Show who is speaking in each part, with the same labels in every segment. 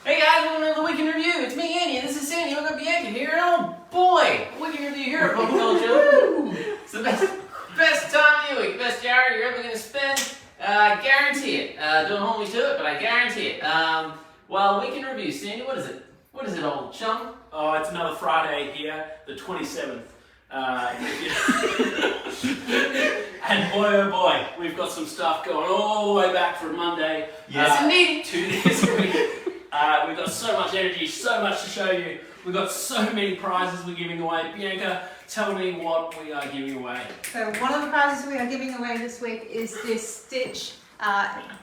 Speaker 1: Hey guys, welcome to the Week in Review. It's me, Andy, and this is Sandy. We've got Bianca here, and oh boy, Week in Review here at Popcultcha. It's the best time of the week, best hour you're ever going to spend. I guarantee it. Don't hold me to it, but I guarantee it. Well, Week in Review, Sandy, what is it? What is it, old chum?
Speaker 2: Oh, it's another Friday here, the 27th. And boy, oh boy, we've got some stuff going all the way back from Monday
Speaker 1: Indeed.
Speaker 2: to this week. We've got so much energy, so much to show you. We've got so many prizes we're giving away. Bianca, tell me what we are giving away.
Speaker 3: So one of the prizes we are giving away this week is this Stitch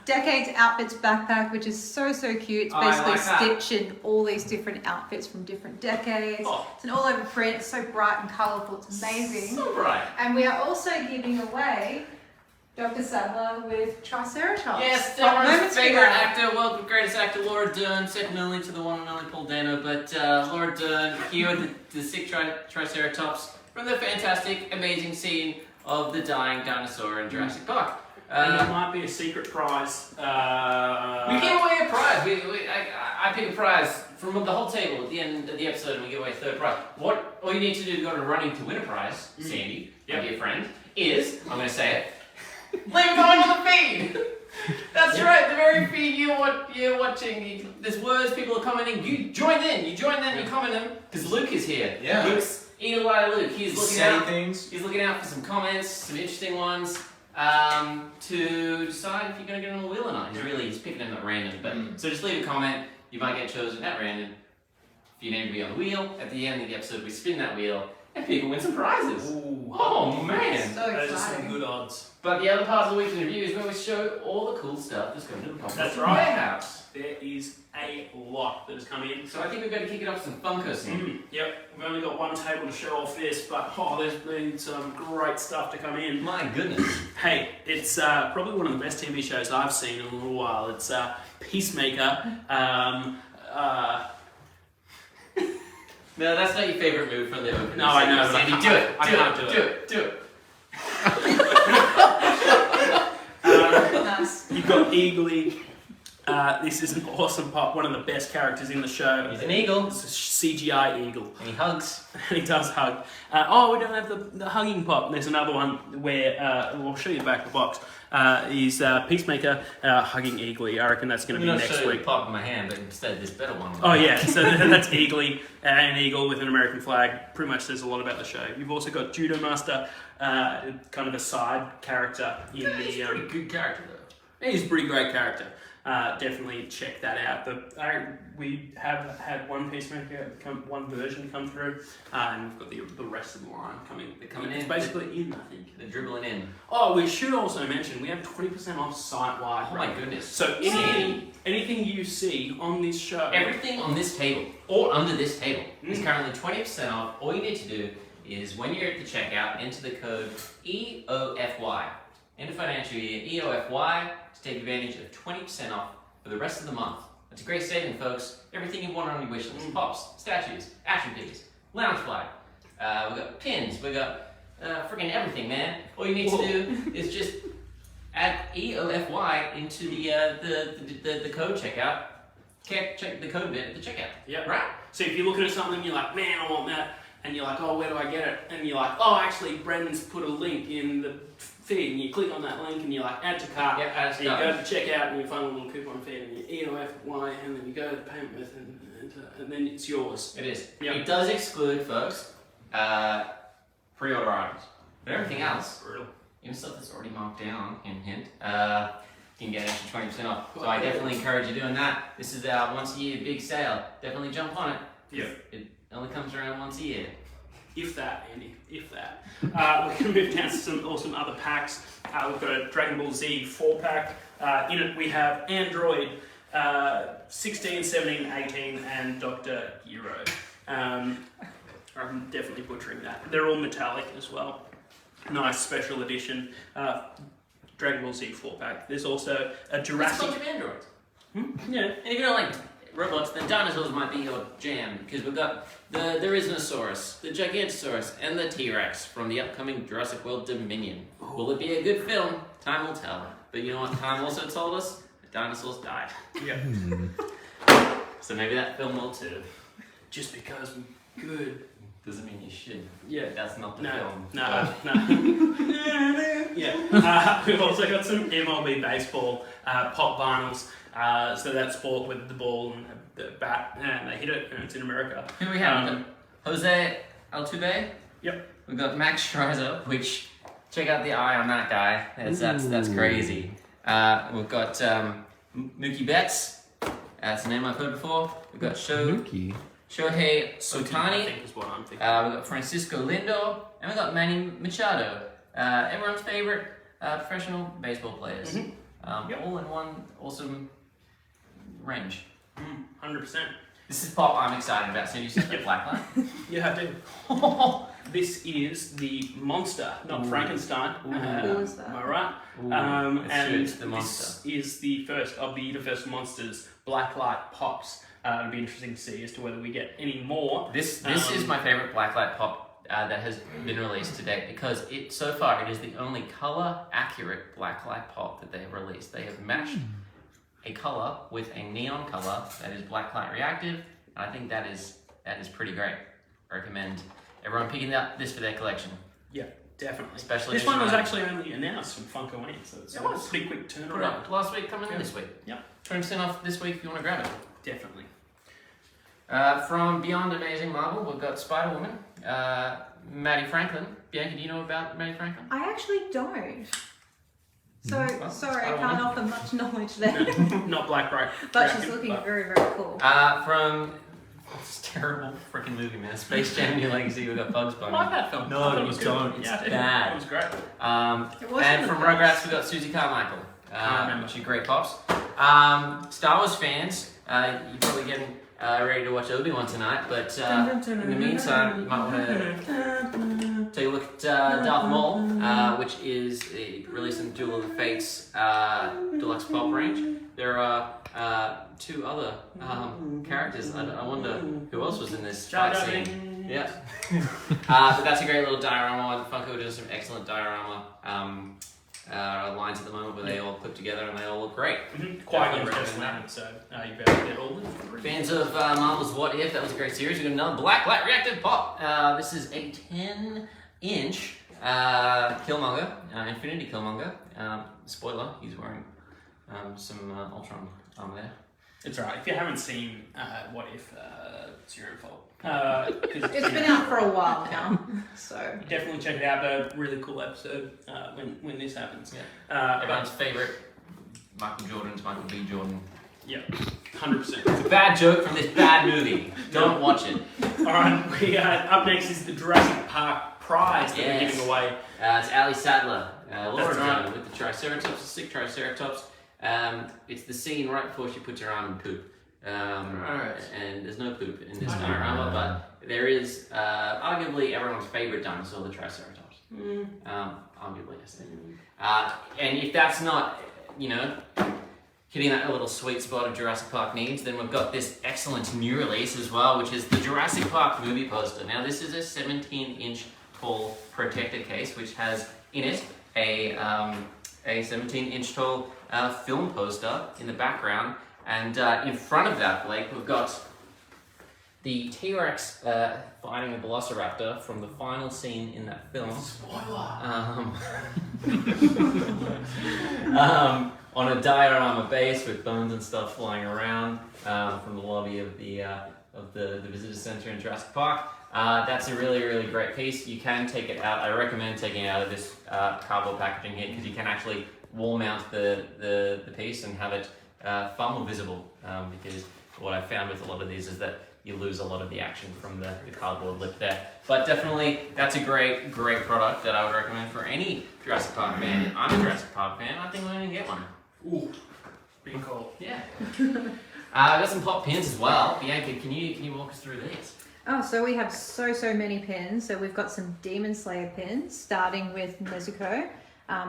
Speaker 3: Decades Outfits backpack, which is so cute. It's basically Stitch in all these different outfits from different decades. Oh. It's an all over print. It's so bright and colourful. It's amazing.
Speaker 1: So bright.
Speaker 3: And we are also giving away Dr. Sadler with Triceratops.
Speaker 1: Yes, everyone's favourite actor, world's greatest actor, Laura Dern, second only to the one and only Paul Dano, but Laura Dern here with the sick Triceratops from the fantastic, amazing scene of the dying dinosaur in Jurassic Park.
Speaker 2: And it might be a secret prize.
Speaker 1: We gave away a prize. I pick a prize from the whole table at the end of the episode, and we give away a third prize. All you need to do to go to running to win a prize, Sandy, my dear friend, is, I'm going to say it, leave a comment on the feed! That's right, the very feed you're watching. There's words, people are commenting. You join in, you comment them, because Luke is here. Yeah. Luke's Eagle-Eye Luke. He's looking out for some comments, some interesting ones, to decide if you're going to get on the wheel or not. He's picking them at random. But so just leave a comment, you might get chosen at random for your name to be on the wheel. At the end of the episode, we spin that wheel, and people win some prizes.
Speaker 2: Ooh.
Speaker 1: Oh man!
Speaker 3: So
Speaker 2: those are some good odds.
Speaker 1: But the other part of the Week in Review is where we show all the cool stuff that's going to the Popcultcha warehouse.
Speaker 2: There is a lot that has come in.
Speaker 1: So I think we've got to kick it off with some Funkos.
Speaker 2: Yep, we've only got one table to show off this, but there's been some great stuff to come in.
Speaker 1: My goodness.
Speaker 2: Hey, it's probably one of the best TV shows I've seen in a little while. It's Peacemaker.
Speaker 1: No, that's not your favourite move from the opening.
Speaker 2: No, I know.
Speaker 1: Sandy, do it.
Speaker 3: Nice.
Speaker 2: You've got Eagly. This is an awesome pop, one of the best characters in the show.
Speaker 1: He's an eagle.
Speaker 2: It's a CGI eagle.
Speaker 1: And he hugs.
Speaker 2: And he does hug. We don't have the hugging pop. There's another one where, we'll show you the back of the box, is Peacemaker hugging Eagly. I reckon that's going to be next week.
Speaker 1: The pop in my hand, but instead this better one.
Speaker 2: Oh yeah, so that's Eagly, an eagle with an American flag. Pretty much says a lot about the show. You've also got Judo Master, kind of a side character in the...
Speaker 1: He's a pretty good character though.
Speaker 2: He's a pretty great character. Definitely check that out. We have had one Peacemaker, one version come through, and we've got the rest of the line coming. They're coming in. It's basically in, I think.
Speaker 1: They're dribbling in.
Speaker 2: Oh, we should also mention we have 20% off site-wide.
Speaker 1: Oh my goodness.
Speaker 2: So anything you see on this show,
Speaker 1: everything on this table or under this table is currently 20% off. All you need to do is when you're at the checkout, enter the code EOFY. End of financial year, EOFY, to take advantage of 20% off for the rest of the month. That's a great saving, folks. Everything you want on your wish list. Pops, statues, action figures, lounge flag. We got pins, we got freaking everything, man. All you need to do is just add EOFY into the code checkout. Check the code bit at the checkout.
Speaker 2: Yep.
Speaker 1: Right?
Speaker 2: So if you're looking at something, you're like, man, I want that. And you're like, where do I get it? And you're like, actually, Brendan's put a link in the feed. And you click on that link and you're like, add to cart.
Speaker 1: Yep, add to cart.
Speaker 2: You go to checkout and you find a little coupon feed and you EOFY and then you go to the payment method and then it's yours.
Speaker 1: It is.
Speaker 2: Yep.
Speaker 1: It does exclude, folks, pre-order items. But everything else,
Speaker 2: Brutal.
Speaker 1: even stuff that's already marked down, hint, you can get an extra 20% off. So I definitely encourage you doing that. This is our once a year big sale. Definitely jump on it.
Speaker 2: Yep.
Speaker 1: It only comes around once a year.
Speaker 2: If that, Andy, if that. We're going to move down to some awesome other packs. We've got a Dragon Ball Z 4-pack. In it we have Android 16, 17, 18 and Dr. Gero. I'm definitely butchering that. They're all metallic as well. Nice special edition Dragon Ball Z 4-pack. There's also a Jurassic...
Speaker 1: It's a bunch of androids.
Speaker 2: Yeah.
Speaker 1: And if you don't like robots, then dinosaurs might be your jam, because we've got the Rhiznosaurus, the Gigantosaurus, and the T-Rex from the upcoming Jurassic World Dominion. Will it be a good film? Time will tell. But you know what time also told us? dinosaurs died.
Speaker 2: Yeah.
Speaker 1: So maybe that film will too.
Speaker 2: Just because we're good.
Speaker 1: Doesn't mean you should.
Speaker 2: Yeah.
Speaker 1: That's not the
Speaker 2: No.
Speaker 1: film.
Speaker 2: No. Yeah. We've also got some MLB baseball pop vinyls. So that's sport with the ball and the bat, and they hit it, and it's in America.
Speaker 1: Who do we have? We've got Jose Altuve.
Speaker 2: Yep.
Speaker 1: We've got Max Scherzer, which check out the eye on that guy. That's crazy. We've got Mookie Betts. That's a name I've heard before. We've got Shohei
Speaker 2: I
Speaker 1: Ohtani.
Speaker 2: think is what I'm thinking.
Speaker 1: We've got Francisco Lindo, and we've got Manny Machado. Everyone's favorite professional baseball players. All in one awesome range.
Speaker 2: 100%.
Speaker 1: This is pop I'm excited about. So you said the blacklight.
Speaker 2: You have to. This is the monster, not Frankenstein.
Speaker 3: Cool is that?
Speaker 2: Am I right?
Speaker 1: It's
Speaker 2: And
Speaker 1: true, it's the monster.
Speaker 2: this is the first of the Universal Monsters blacklight pops. It'll be interesting to see as to whether we get any more.
Speaker 1: This is my favorite blacklight pop that has been released to date because so far it is the only color accurate blacklight pop that they have released. They have matched a color with a neon color that is blacklight reactive, and I think that is pretty great. I recommend everyone picking up this for their collection.
Speaker 2: Yeah, definitely.
Speaker 1: Especially
Speaker 2: this one was actually only announced from Funko Inc., so it's a pretty quick
Speaker 1: put it
Speaker 2: turnaround.
Speaker 1: up last week, coming in this week.
Speaker 2: Yep.
Speaker 1: 20% off this week if you want to grab it.
Speaker 2: Definitely.
Speaker 1: From Beyond Amazing Marvel, we've got Spider-Woman, Maddie Franklin. Bianca, do you know about Maddie Franklin?
Speaker 3: I actually don't. So sorry, I
Speaker 1: I
Speaker 3: can't
Speaker 1: don't
Speaker 3: offer much knowledge there.
Speaker 2: Not black right.
Speaker 3: But she's looking very, very cool.
Speaker 1: From this terrible freaking movie, man, Space Jam: New Legacy. We've got Bugs Bunny.
Speaker 2: I like that film.
Speaker 1: No,
Speaker 2: I thought it
Speaker 1: you
Speaker 2: was
Speaker 1: don't.
Speaker 2: good.
Speaker 1: It's
Speaker 2: Yeah,
Speaker 1: bad.
Speaker 2: It was great.
Speaker 3: It wasn't
Speaker 1: And
Speaker 3: the
Speaker 1: from
Speaker 3: best.
Speaker 1: Rugrats, we've got Susie Carmichael, which are great pops. Star Wars fans, you're probably getting ready to watch Obi-Wan tonight, but in the meantime, you might want to take a look at Darth Maul, which is released in Duel of the Fates deluxe pop range. There are two other characters. I wonder who else was in this fight scene. Yeah. But that's a great little diorama. Funko does some excellent diorama lines at the moment where they all put together and they all look great.
Speaker 2: Qui-Gon's just landed, so you better get all of them.
Speaker 1: Fans of Marvel's What If, that was a great series. We've got another black light reactive pop. This is a 10-inch Killmonger, Infinity Killmonger. Spoiler, he's wearing some Ultron armor there.
Speaker 2: It's alright. If you haven't seen What If, it's your own fault.
Speaker 3: It's been out for a while now, so
Speaker 2: definitely check it out. A really cool episode when this happens.
Speaker 1: Yeah. Everyone's favourite, Michael Jordan's Michael B. Jordan.
Speaker 2: Yeah, 100%.
Speaker 1: It's a bad joke from this bad movie. Don't watch it.
Speaker 2: Alright, we up next is the Jurassic Park prize that we're giving away.
Speaker 1: It's Ali Sadler, Laura
Speaker 2: right.
Speaker 1: with the Triceratops, the sick Triceratops. It's the scene right before she puts her arm in poop. And there's no poop in this diorama, but there is arguably everyone's favorite dinosaur, the Triceratops. Arguably, I say. And if that's not, hitting that little sweet spot of Jurassic Park needs, then we've got this excellent new release as well, which is the Jurassic Park movie poster. Now, this is a 17-inch tall protector case, which has in it a 17-inch tall film poster in the background. And in front of that, Blake, we've got the T-Rex fighting a Velociraptor from the final scene in that film.
Speaker 2: Spoiler!
Speaker 1: On a diorama base with bones and stuff flying around from the lobby of the visitor center in Jurassic Park. That's a really, really great piece. You can take it out. I recommend taking it out of this cardboard packaging here because you can actually wall mount the piece and have it far more visible, because what I found with a lot of these is that you lose a lot of the action from the cardboard lip there. But definitely, that's a great, great product that I would recommend for any Jurassic Park fan. I'm a Jurassic Park fan. I think we're going to get one.
Speaker 2: Ooh, big call.
Speaker 1: Yeah. I've got some pop pins as well. Bianca, can you walk us through these?
Speaker 3: Oh, so we have so many pins. So we've got some Demon Slayer pins, starting with Nezuko.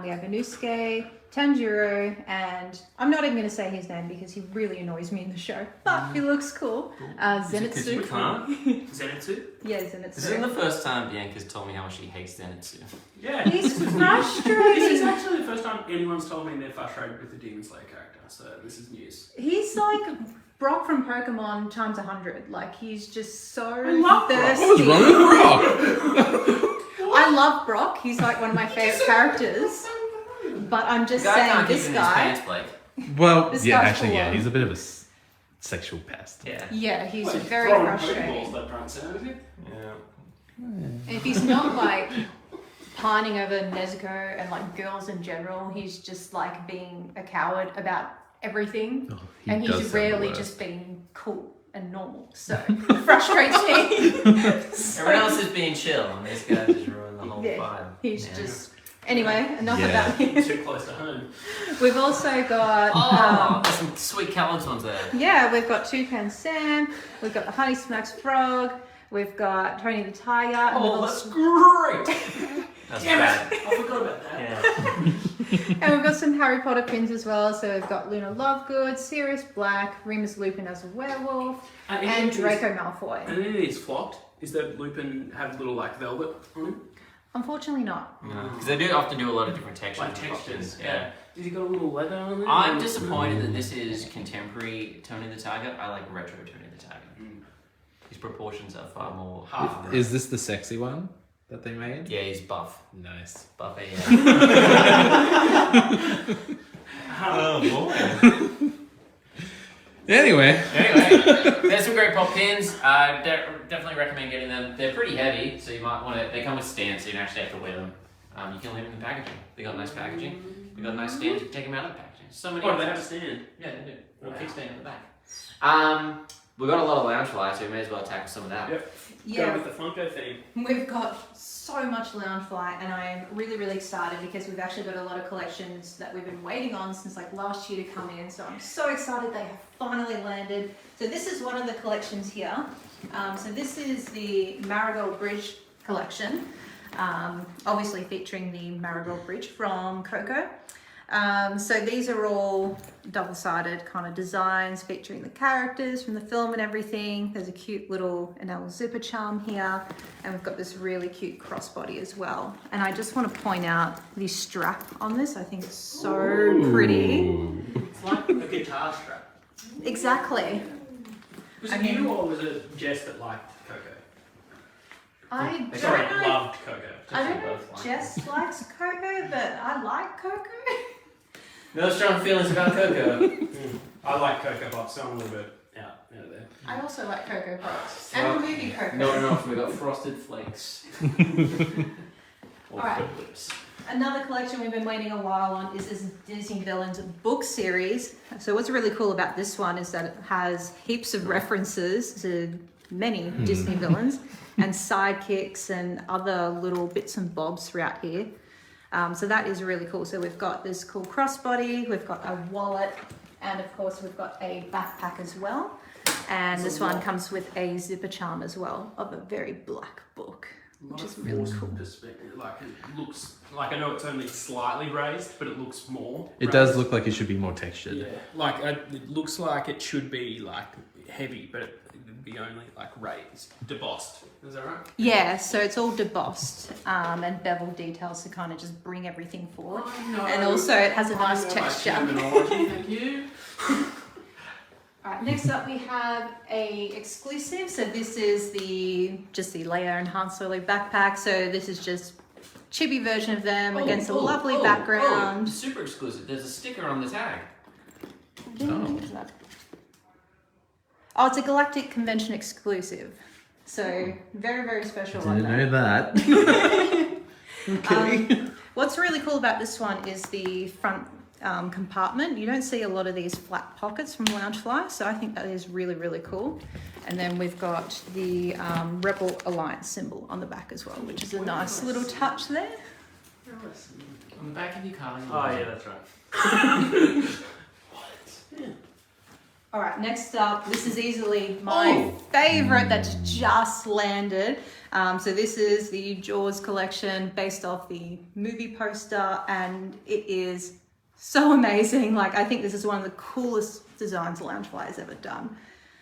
Speaker 3: We have Inosuke, Tanjiro, and I'm not even going to say his name because he really annoys me in the show, but he looks cool. Zenitsu.
Speaker 1: You can't?
Speaker 2: Zenitsu?
Speaker 3: Yeah, Zenitsu.
Speaker 1: This isn't the first time Bianca's told me how much she hates Zenitsu.
Speaker 2: Yeah.
Speaker 3: He's
Speaker 2: This
Speaker 3: frustrating.
Speaker 2: is actually the first time anyone's told me they're frustrated with the Demon Slayer character. so this is news.
Speaker 3: He's like Brock from Pokemon times 100. Like, he's just so
Speaker 2: love Brock.
Speaker 3: thirsty.
Speaker 4: What was wrong with Brock?
Speaker 3: I love Brock. He's like one of my favourite characters. But I'm just
Speaker 1: The guy
Speaker 3: saying,
Speaker 1: can't keep
Speaker 3: this
Speaker 1: in his
Speaker 3: guy...
Speaker 1: pants, Blake.
Speaker 4: Well,
Speaker 3: This
Speaker 4: yeah,
Speaker 3: guy's
Speaker 4: actually,
Speaker 3: full
Speaker 4: yeah,
Speaker 3: on.
Speaker 4: he's a bit of a sexual pest.
Speaker 1: Yeah.
Speaker 3: Yeah, he's
Speaker 2: Well,
Speaker 3: very
Speaker 2: throwing
Speaker 3: frustrating.
Speaker 2: Pokeballs left, right, and centre, isn't it?
Speaker 4: Yeah.
Speaker 3: And if he's not like pining over Nezuko and like girls in general, he's just like being a coward about everything.
Speaker 4: Oh,
Speaker 3: And
Speaker 4: does
Speaker 3: he's
Speaker 4: sound the
Speaker 3: rarely
Speaker 4: worst.
Speaker 3: just being cool and normal. So it frustrates me.
Speaker 1: Everyone else is being chill, and this guy just ruined the whole
Speaker 3: Yeah,
Speaker 1: vibe.
Speaker 3: he's
Speaker 1: Yeah.
Speaker 3: just... Anyway, enough
Speaker 4: Yeah.
Speaker 3: about him.
Speaker 2: Too close to home.
Speaker 3: We've also got...
Speaker 1: Oh, there's some sweet Callum's ones there.
Speaker 3: yeah, we've got Toucan Sam, we've got the Honey Smacks Frog, we've got Tony the Tiger. And we've
Speaker 1: Oh,
Speaker 3: also-
Speaker 1: that's great! That's
Speaker 2: Damn
Speaker 1: bad.
Speaker 2: it! I forgot about that.
Speaker 1: Yeah.
Speaker 3: And we've got some Harry Potter pins as well. So we've got Luna Lovegood, Sirius Black, Remus Lupin as a werewolf, and Draco Malfoy.
Speaker 2: And any of these flocked? Is that Lupin have little like velvet on him?
Speaker 3: Unfortunately not.
Speaker 1: Because they do often do a lot of different textures.
Speaker 2: Like textures.
Speaker 1: Yeah.
Speaker 2: Has he got a little leather on there?
Speaker 1: I'm disappointed that this is contemporary Tony the Tiger. I like retro Tony the Tiger. His proportions are far more half.
Speaker 4: Is this the sexy one that they made?
Speaker 1: Yeah, he's buff.
Speaker 4: Nice.
Speaker 1: Buff AF.
Speaker 4: Oh boy. Anyway.
Speaker 1: Anyway, there's some great pop pins. Definitely recommend getting them. They're pretty heavy, so you might want to. They come with stands, so you don't actually have to wear them. You can leave them in the packaging. They got nice packaging. They got nice stands. You can take them out of the packaging. So many.
Speaker 2: Oh, they have a stand.
Speaker 1: Yeah, they do. Little
Speaker 2: Wow.
Speaker 1: kickstand at the back. We've got a lot of lounge fly, so we may as well tackle some of that.
Speaker 2: Yep. Go
Speaker 3: Yeah,
Speaker 2: with the Funko theme.
Speaker 3: we've got so much Loungefly, and I'm really, really excited because we've actually got a lot of collections that we've been waiting on since like last year to come in. So I'm so excited they have finally landed. So this is one of the collections here. So this is the Marigold Bridge collection, obviously featuring the Marigold Bridge from Coco. So these are all double-sided kind of designs featuring the characters from the film and everything. There's a cute little enamel zipper charm here, and we've got this really cute crossbody as well. And I just want to point out the strap on this. I think it's so pretty.
Speaker 2: It's like a guitar strap.
Speaker 3: Exactly.
Speaker 2: Was
Speaker 3: I
Speaker 2: it
Speaker 3: mean-
Speaker 2: you or was it Jess that liked Coco?
Speaker 3: I don't
Speaker 2: Sorry,
Speaker 3: know.
Speaker 2: loved Coco.
Speaker 3: I don't know
Speaker 1: both
Speaker 3: if
Speaker 1: like
Speaker 3: Jess likes Coco, but I like Coco.
Speaker 1: No strong feelings about Coco.
Speaker 2: I like Coco Pops, so I'm a little bit out of there.
Speaker 3: I also like Coco Pops and the movie Coco.
Speaker 1: Not enough. We got frosted flakes.
Speaker 3: Alright. Another collection we've been waiting a while on is this Disney Villains book series. So what's really cool about this one is that it has heaps of references to many Disney villains and sidekicks and other little bits and bobs throughout here. So that is really cool. So we've got this cool crossbody, we've got a wallet, and of course we've got a backpack as well. And this one comes with a zipper charm as well of a very black book, which is really cool.
Speaker 2: Perspective. Like it looks like I know it's only slightly raised, but it looks more.
Speaker 4: It does look like it should be more textured.
Speaker 2: Yeah, like it looks like it should be like heavy, but it would be only like raised, debossed. Is that right?
Speaker 3: Yeah, so it's all debossed and bevel details to kind of just bring everything forward. And also it has a nice texture.
Speaker 2: Terminology, thank you.
Speaker 3: Alright, next up we have a exclusive. So this is just the Leia and Han Solo backpack. So this is just chibi version of them against a lovely background.
Speaker 1: Super exclusive. There's a sticker on the tag.
Speaker 3: Oh, it's a Galactic Convention exclusive. So very, very special like
Speaker 4: Didn't
Speaker 3: that.
Speaker 4: know that. Okay.
Speaker 3: What's really cool about this one is the front compartment. You don't see a lot of these flat pockets from Loungefly, so I think that is really, really cool. And then we've got the Rebel Alliance symbol on the back as well, which is a nice little touch there.
Speaker 1: On the back of your car.
Speaker 2: Oh yeah, that's right.
Speaker 3: All right, next up, this is easily my favorite that's just landed. So this is the Jaws collection based off the movie poster, and it is so amazing. Like, I think this is one of the coolest designs Loungefly has ever done.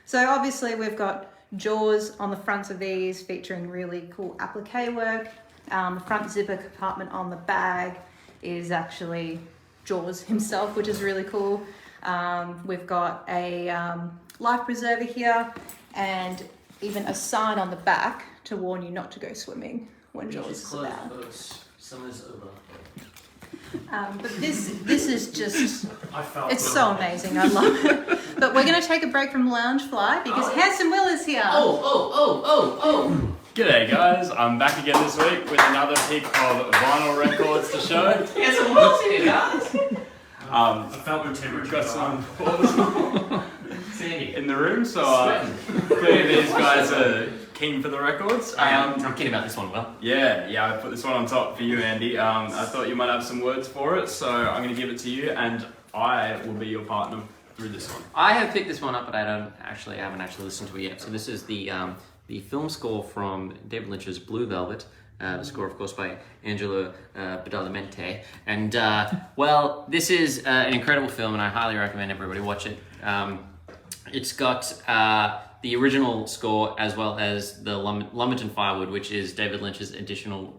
Speaker 3: So obviously we've got Jaws on the fronts of these featuring really cool applique work. The front zipper compartment on the bag is actually Jaws himself, which is really cool. We've got a life preserver here, and even a sign on the back to warn you not to go swimming when Jaws is about.
Speaker 1: Summer's over.
Speaker 3: But this is just,
Speaker 2: I felt
Speaker 3: it's so amazing. I love it. But we're going to take a break from Loungefly because Handsome Will is here.
Speaker 1: Oh.
Speaker 5: G'day guys, I'm back again this week with another pick of vinyl records to show.
Speaker 1: Handsome Will's here, guys.
Speaker 2: I felt the temperature.
Speaker 5: We've got some
Speaker 1: Sandy.
Speaker 5: in the room, so clearly these guys are keen for the records.
Speaker 1: I'm keen about this one, Will.
Speaker 5: Yeah, I put this one on top for you, Andy. I thought you might have some words for it, so I'm going to give it to you, and I will be your partner through this one.
Speaker 1: I have picked this one up, but I haven't actually listened to it yet. So this is the film score from David Lynch's Blue Velvet. The score, of course, by Angelo Badalamenti. And, well, this is an incredible film, and I highly recommend everybody watch it. It's got the original score as well as the Lumberton Firewood, which is David Lynch's additional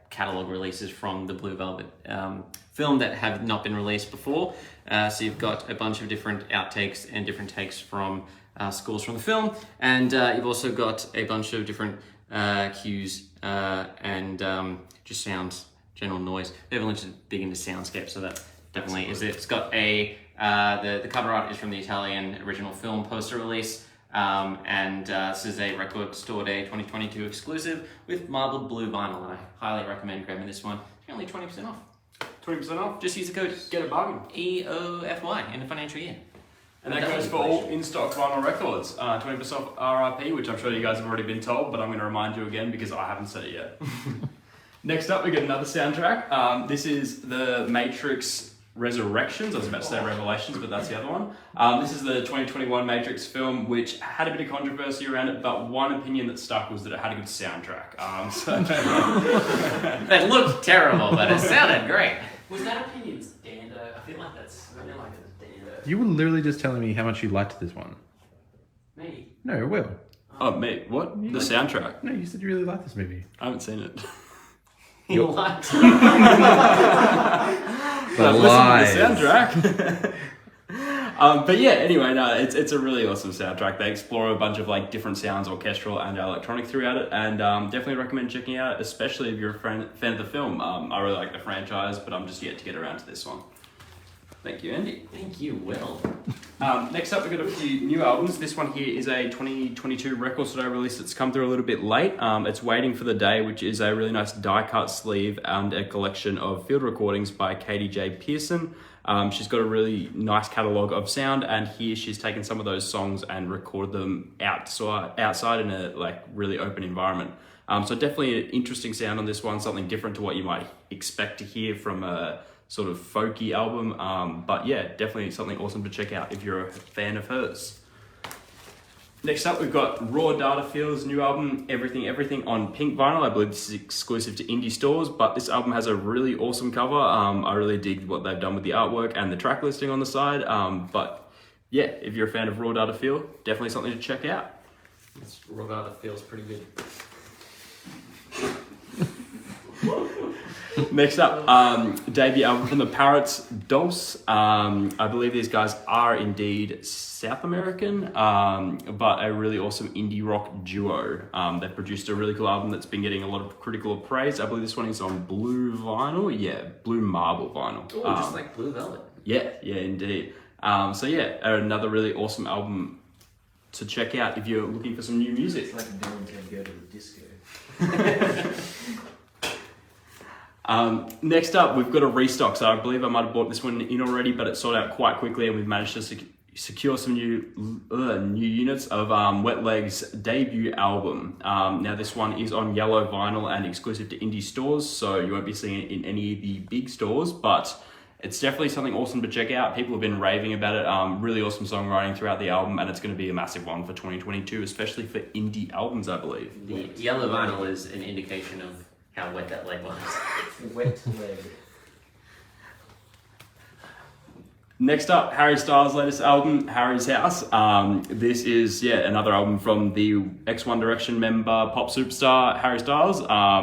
Speaker 1: catalogue releases from the Blue Velvet film that have not been released before. So you've got a bunch of different outtakes and different takes from scores from the film, and you've also got a bunch of different cues and just sounds, general noise. David Lynch is big into soundscape, so that definitely is it. It's got a the cover art is from the Italian original film poster release, and this is a Record Store Day 2022 exclusive with marbled blue vinyl, and I highly recommend grabbing this one. It's only 20% off.
Speaker 5: 20% off?
Speaker 1: Just use the code
Speaker 5: Get a bargain.
Speaker 1: EOFY in the financial year.
Speaker 5: And that goes for all in-stock vinyl records. 20% off RRP, which I'm sure you guys have already been told, but I'm going to remind you again because I haven't said it yet. Next up, we get another soundtrack. This is the Matrix Resurrections. I was about to say Revelations, but that's the other one. This is the 2021 Matrix film, which had a bit of controversy around it, but one opinion that stuck was that it had a good soundtrack.
Speaker 1: That looked terrible, but it sounded great.
Speaker 2: Was that opinion's Dando? I feel like it's Dando.
Speaker 4: You were literally just telling me how much you liked this one.
Speaker 2: Me?
Speaker 4: No, Will.
Speaker 5: Oh, me? What? The soundtrack?
Speaker 4: No, you said you really liked this movie.
Speaker 5: I haven't seen it.
Speaker 1: He liked
Speaker 4: The
Speaker 5: lies. The soundtrack. But yeah, anyway, no, it's a really awesome soundtrack. They explore a bunch of like different sounds, orchestral and electronic throughout it, and definitely recommend checking it out, especially if you're a fan of the film. I really like the franchise, but I'm just yet to get around to this one. Thank you, Andy.
Speaker 1: Thank you, Will.
Speaker 5: Next up, we've got a few new albums. This one here is a 2022 Record Store release that's come through a little bit late. It's Waiting for the Day, which is a really nice die-cut sleeve and a collection of field recordings by Katie J. Pearson. She's got a really nice catalogue of sound, and here she's taken some of those songs and recorded them outside in a like really open environment. So definitely an interesting sound on this one, something different to what you might expect to hear from a sort of folky album, but yeah, definitely something awesome to check out if you're a fan of hers. Next up, we've got Raw Data Field's new album, Everything on pink vinyl. I believe this is exclusive to indie stores, but this album has a really awesome cover. I really dig what they've done with the artwork and the track listing on the side, but yeah, if you're a fan of Raw Data Field, definitely something to check out.
Speaker 1: This Raw Data feels pretty good.
Speaker 5: Next up, debut album from the Parrots Dolls. I believe these guys are indeed South American, but a really awesome indie rock duo. They've produced a really cool album that's been getting a lot of critical praise. I believe this one is on blue vinyl. Yeah, blue marble vinyl.
Speaker 1: Oh, just like Blue Velvet.
Speaker 5: Yeah, indeed. So yeah, another really awesome album to check out if you're looking for some new music.
Speaker 6: It's like no one can go to the disco.
Speaker 5: Next up, we've got a restock. So I believe I might have bought this one in already, but it sold out quite quickly, and we've managed to secure some new units of Wet Leg's debut album. Now this one is on yellow vinyl and exclusive to indie stores, so you won't be seeing it in any of the big stores, but it's definitely something awesome to check out. People have been raving about it. Really awesome songwriting throughout the album, and it's going to be a massive one for 2022, especially for indie albums, I believe.
Speaker 1: The yellow vinyl is an indication of how wet that leg was.
Speaker 6: Wet leg.
Speaker 5: Next up, Harry Styles' latest album, Harry's House. This is another album from the X1 Direction member, pop superstar Harry Styles.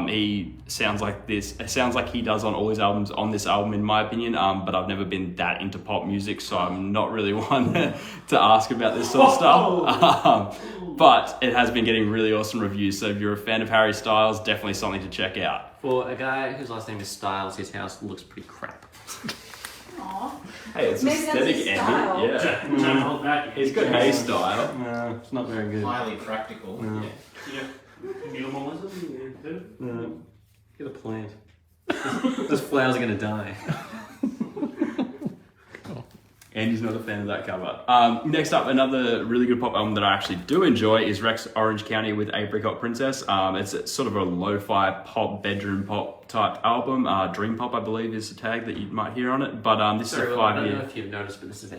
Speaker 5: He sounds like this. It sounds like he does on all his albums. On this album, in my opinion, but I've never been that into pop music, so I'm not really one to ask about this sort of stuff. But it has been getting really awesome reviews. So if you're a fan of Harry Styles, definitely something to check out.
Speaker 1: For a guy whose last name is Styles, his house looks pretty crap.
Speaker 3: Aww.
Speaker 5: Hey, it's
Speaker 3: Maybe that's
Speaker 5: aesthetic,
Speaker 3: his
Speaker 5: Andy.
Speaker 3: style.
Speaker 5: Yeah.
Speaker 2: Don't hold back.
Speaker 5: He's got hay style.
Speaker 1: No, it's not very good.
Speaker 6: Highly practical.
Speaker 1: No.
Speaker 2: Yeah. Minimalism. Yeah.
Speaker 1: No. Get a plant. Those flowers are going to die.
Speaker 5: Andy's not a fan of that cover. Next up, another really good pop album that I actually do enjoy is Rex Orange County with Apricot Princess. It's sort of a lo-fi pop, bedroom pop type album. Dream pop, I believe, is the tag that you might hear on it. But this is a 5
Speaker 1: I don't
Speaker 5: year.
Speaker 1: know if you've noticed, but this is a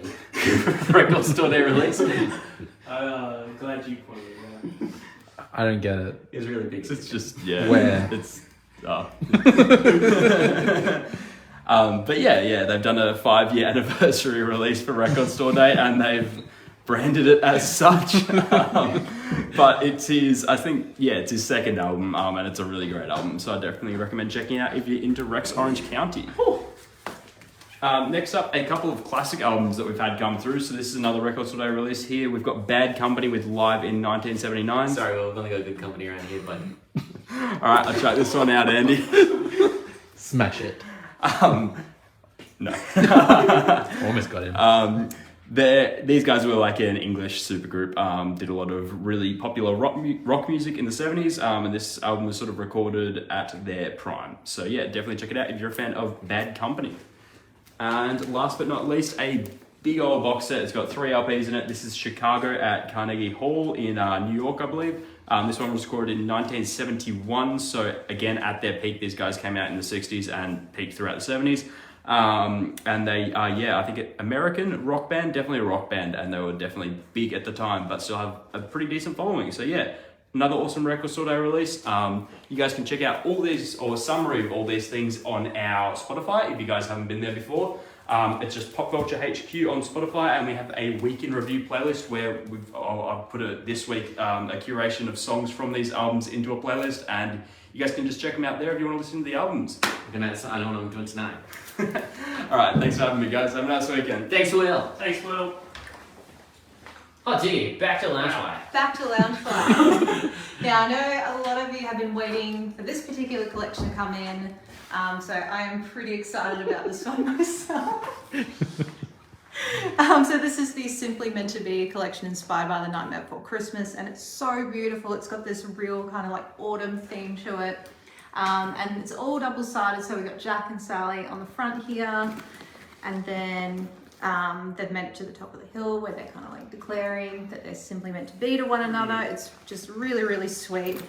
Speaker 1: record store day release.
Speaker 2: Glad you pointed it out.
Speaker 4: I don't get it.
Speaker 1: It's really big.
Speaker 5: It's just,
Speaker 4: Where?
Speaker 5: It's, but they've done a 5-year anniversary release for Record Store Day, and they've branded it as such. But it's his, I think, it's his second album, and it's a really great album. So I definitely recommend checking it out if you're into Rex Orange County. Next up, a couple of classic albums that we've had come through. So this is another Record Store Day release here. We've got Bad Company with Live in 1979.
Speaker 1: Sorry, we've only got good company around here, but...
Speaker 5: All right, I'll check this one out, Andy.
Speaker 4: Smash it.
Speaker 5: No.
Speaker 4: Almost got him.
Speaker 5: These guys were like an English supergroup, did a lot of really popular rock music in the 70s, and this album was sort of recorded at their prime. So definitely check it out if you're a fan of Bad Company. And last but not least, a big old box set. It's got 3 LPs in it. This is Chicago at Carnegie Hall in New York, I believe. This one was recorded in 1971, so again, at their peak, these guys came out in the 60s and peaked throughout the 70s. And they are, I think American rock band, definitely a rock band, and they were definitely big at the time, but still have a pretty decent following. So another awesome Record Store Day release. You guys can check out all these, or a summary of all these things on our Spotify if you guys haven't been there before. It's just Popcultcha HQ on Spotify, and we have a week in review playlist where I've put this week a curation of songs from these albums into a playlist, and you guys can just check them out there if you want to listen to the albums.
Speaker 1: I know what I'm doing tonight.
Speaker 5: All right, thanks for having me, guys. Have a nice weekend.
Speaker 1: Thanks, Will.
Speaker 2: Thanks, Will.
Speaker 1: Oh, gee, back to Loungefly.
Speaker 3: Back to Loungefly. I know a lot of you have been waiting for this particular collection to come in, so I am pretty excited about this one myself. So this is the Simply Meant to Be collection inspired by The Nightmare Before Christmas, and it's so beautiful. It's got this real kind of like autumn theme to it, and it's all double-sided. So we've got Jack and Sally on the front here, and then they've made it to the top of the hill where they're kind of like declaring that they're simply meant to be to one another. It's just really, really sweet.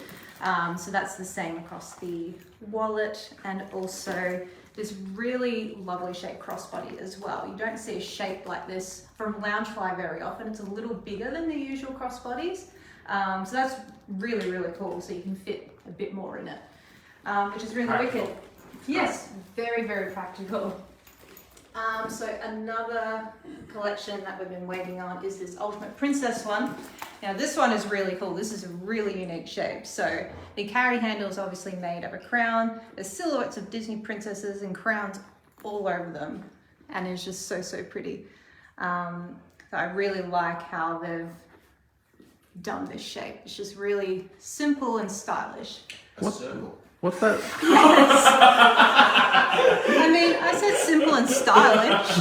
Speaker 3: So that's the same across the wallet, and also this really lovely shaped crossbody as well. You don't see a shape like this from Loungefly very often. It's a little bigger than the usual crossbodies. So that's really, really cool. So you can fit a bit more in it, which is really wicked. Yes, very, very practical. So another collection that we've been waiting on is this Ultimate Princess one. Now this one is really cool. This is a really unique shape. So the carry handle is obviously made of a crown. There's silhouettes of Disney princesses and crowns all over them. And it's just so, so pretty. So I really like how they've done this shape. It's just really simple and stylish.
Speaker 6: A circle.
Speaker 4: What's that?
Speaker 3: Yes. I mean, I said simple and stylish.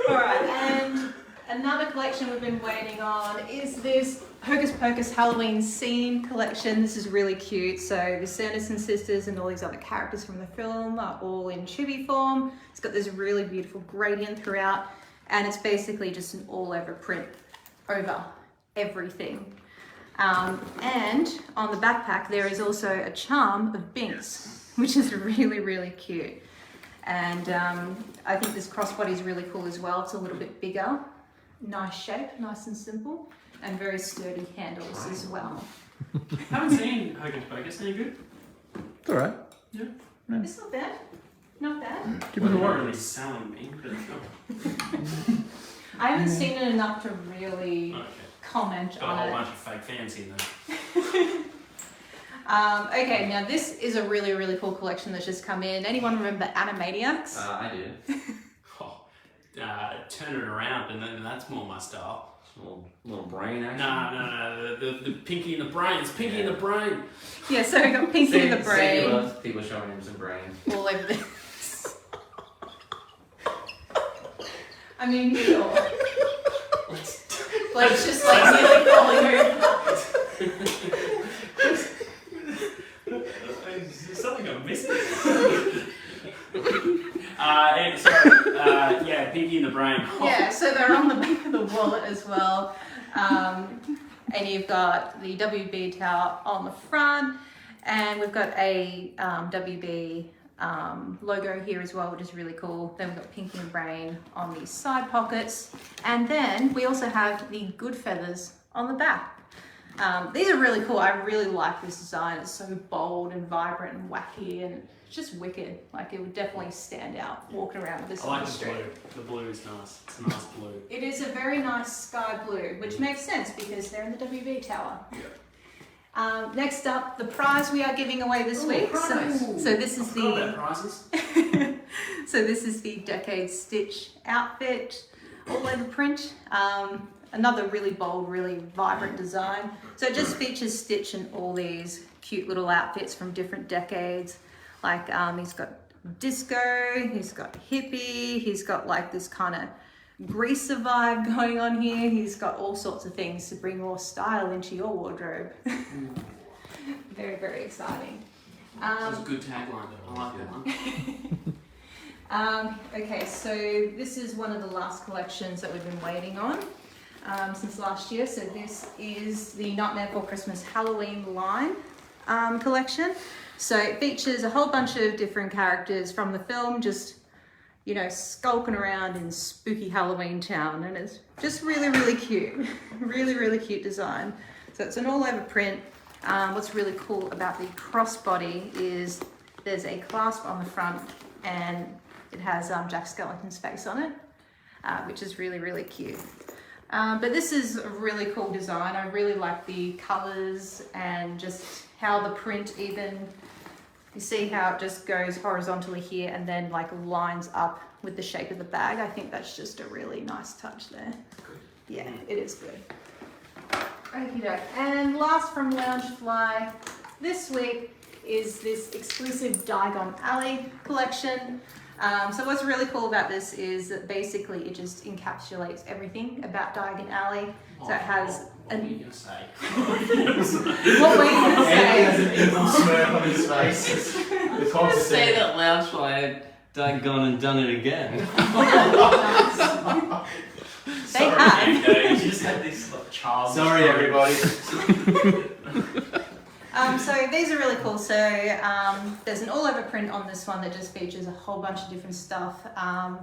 Speaker 3: All right, and another collection we've been waiting on is this Hocus Pocus Halloween scene collection. This is really cute. So the Sanderson sisters and all these other characters from the film are all in chibi form. It's got this really beautiful gradient throughout, and it's basically just an all-over print over everything. And on the backpack there is also a charm of Binks, which is really, really cute. And I think this crossbody is really cool as well. It's a little bit bigger, nice shape, nice and simple, and very sturdy handles as well.
Speaker 2: Haven't seen Hocus Pocus. Any good?
Speaker 4: It's alright.
Speaker 2: Yeah.
Speaker 3: It's not bad. Not bad.
Speaker 4: Give it a
Speaker 2: Not
Speaker 4: whirl.
Speaker 2: really selling me, but
Speaker 3: I haven't seen it enough to really
Speaker 2: okay.
Speaker 3: comment
Speaker 2: Got a
Speaker 3: on
Speaker 2: whole
Speaker 3: it.
Speaker 2: bunch of fake fans here though.
Speaker 3: Okay, now this is a really, really cool collection that's just come in. Anyone remember Animaniacs?
Speaker 1: I do.
Speaker 2: Oh, turn it around, and then that's more my style.
Speaker 1: Little brain action.
Speaker 2: No, the Pinky and the Brain. It's Pinky and the Brain.
Speaker 3: Yeah, so we got Pinky and the Brain
Speaker 1: loves people showing him some brain.
Speaker 3: all over this. I mean, sure. Blake's just like nearly falling over.
Speaker 2: Is there something I'm missing? Yeah, Pinky and the Brain.
Speaker 3: Yeah, so they're on the back of the wallet as well. And you've got the WB tower on the front, and we've got a WB logo here as well, which is really cool. Then we've got Pinky and Brain on the side pockets, and then we also have the good feathers on the back. These are really cool. I really like this design. It's so bold and vibrant and wacky, and it's just wicked. Like, it would definitely stand out walking around with this
Speaker 2: I
Speaker 3: on
Speaker 2: like
Speaker 3: the
Speaker 2: the
Speaker 3: street.
Speaker 2: blue. The blue is nice. It's a nice blue.
Speaker 3: It is a very nice sky blue, which makes sense because they're in the WB tower.
Speaker 2: Yeah.
Speaker 3: Next up, the prize we are giving away this week. So this is
Speaker 2: Forgot about
Speaker 3: the
Speaker 2: prizes.
Speaker 3: so this is the Decade Stitch outfit, all over print. Another really bold, really vibrant design. So it just features Stitch in all these cute little outfits from different decades. Like he's got disco, he's got hippie, he's got like this kind of greaser vibe going on here. He's got all sorts of things to bring more style into your wardrobe. Very, very exciting.
Speaker 2: That was a good tagline though. I like that one.
Speaker 3: Okay, so this is one of the last collections that we've been waiting on since last year. So this is the Nightmare Before Christmas Halloween line collection. So it features a whole bunch of different characters from the film, just, you know, skulking around in spooky Halloween town, and it's just really, really cute. Really, really cute design. So it's an all over print. What's really cool about the crossbody is there's a clasp on the front, and it has Jack Skellington's face on it, which is really, really cute. But this is a really cool design. I really like the colors and just how the print even, you see how it just goes horizontally here and then like lines up with the shape of the bag. I think that's just a really nice touch there. Yeah, it is good. Okay, and last from Loungefly this week is this exclusive Diagon Alley collection. So what's really cool about this is that basically it just encapsulates everything about Diagon Alley. So it has
Speaker 2: What were you going to say?
Speaker 3: What were you going to
Speaker 6: Andy has
Speaker 3: say?
Speaker 6: an evil smirk on his face. The cops
Speaker 1: Say
Speaker 6: say
Speaker 1: that Loungefly had gone and done it again.
Speaker 3: They have.
Speaker 2: You just had this like, child.
Speaker 6: sorry, everybody.
Speaker 3: So these are really cool. So there's an all-over print on this one that just features a whole bunch of different stuff.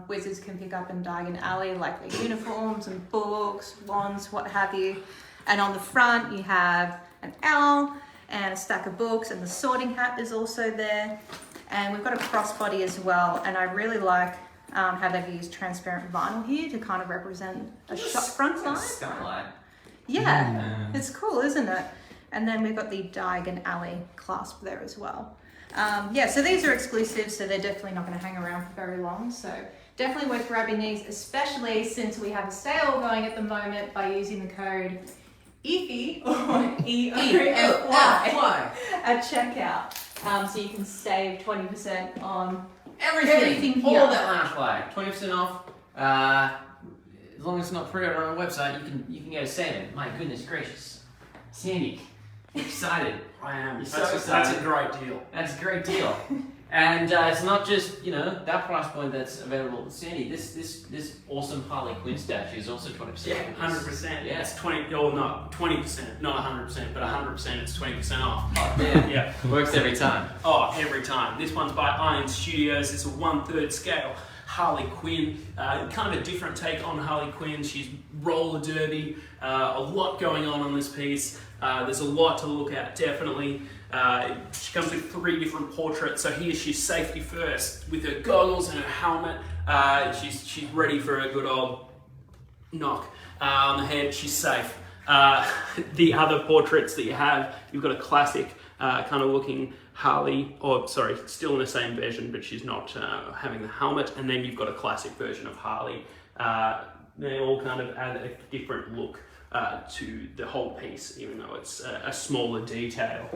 Speaker 3: Wizards can pick up in Diagon Alley, like their uniforms and books, wands, what have you. And on the front you have an owl and a stack of books, and the sorting hat is also there. And we've got a crossbody as well. And I really like how they've used transparent vinyl here to kind of represent a shop front vibe.
Speaker 1: Skylight.
Speaker 3: Yeah, it's cool, isn't it? And then we've got the Diagon Alley clasp there as well. Yeah, so these are exclusive, so they're definitely not going to hang around for very long. So definitely worth grabbing these, especially since we have a sale going at the moment by using the code EOFY, or EOFY, at checkout. So you can save 20% on everything
Speaker 1: all
Speaker 3: here.
Speaker 1: that Loungefly, 20% off. As long as it's not pre-order on our website, you can get a saving. My goodness gracious, Sandy, excited.
Speaker 2: I am.
Speaker 1: You're
Speaker 2: That's,
Speaker 1: so
Speaker 2: that's
Speaker 1: excited.
Speaker 2: a great deal.
Speaker 1: That's a great deal. And it's not just, you know, that price point that's available to Sandy. This awesome Harley Quinn statue is also 20%.
Speaker 2: Yeah, 100%.
Speaker 1: Yeah.
Speaker 2: It's 20, or not 20%, not 100%, but 100%. It's 20% off.
Speaker 1: Oh, man.
Speaker 2: Yeah.
Speaker 1: Works every time.
Speaker 2: Oh, every time. This one's by Iron Studios. It's a 1/3 scale Harley Quinn. Kind of a different take on Harley Quinn. She's roller derby. A lot going on this piece. There's a lot to look at, definitely. She comes with 3 different portraits. So here she's safety first with her goggles and her helmet. She's ready for a good old knock on the head. She's safe. The other portraits that you have, you've got a classic kind of looking Harley, or sorry, still in the same version, but she's not having the helmet. And then you've got a classic version of Harley. They all kind of add a different look to the whole piece, even though it's a smaller detail.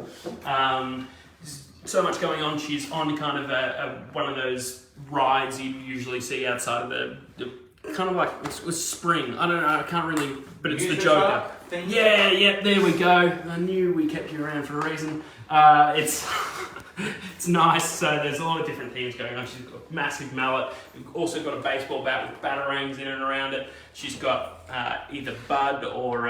Speaker 2: So much going on. She's on kind of one of those rides you usually see outside of the kind of like it was spring. I don't know. I can't really, but it's the Joker. Yeah. There we go. I knew we kept you around for a reason. It's it's nice. So there's a lot of different themes going on. She's got a massive mallet. We've also got a baseball bat with batarangs in and around it. She's got either Bud or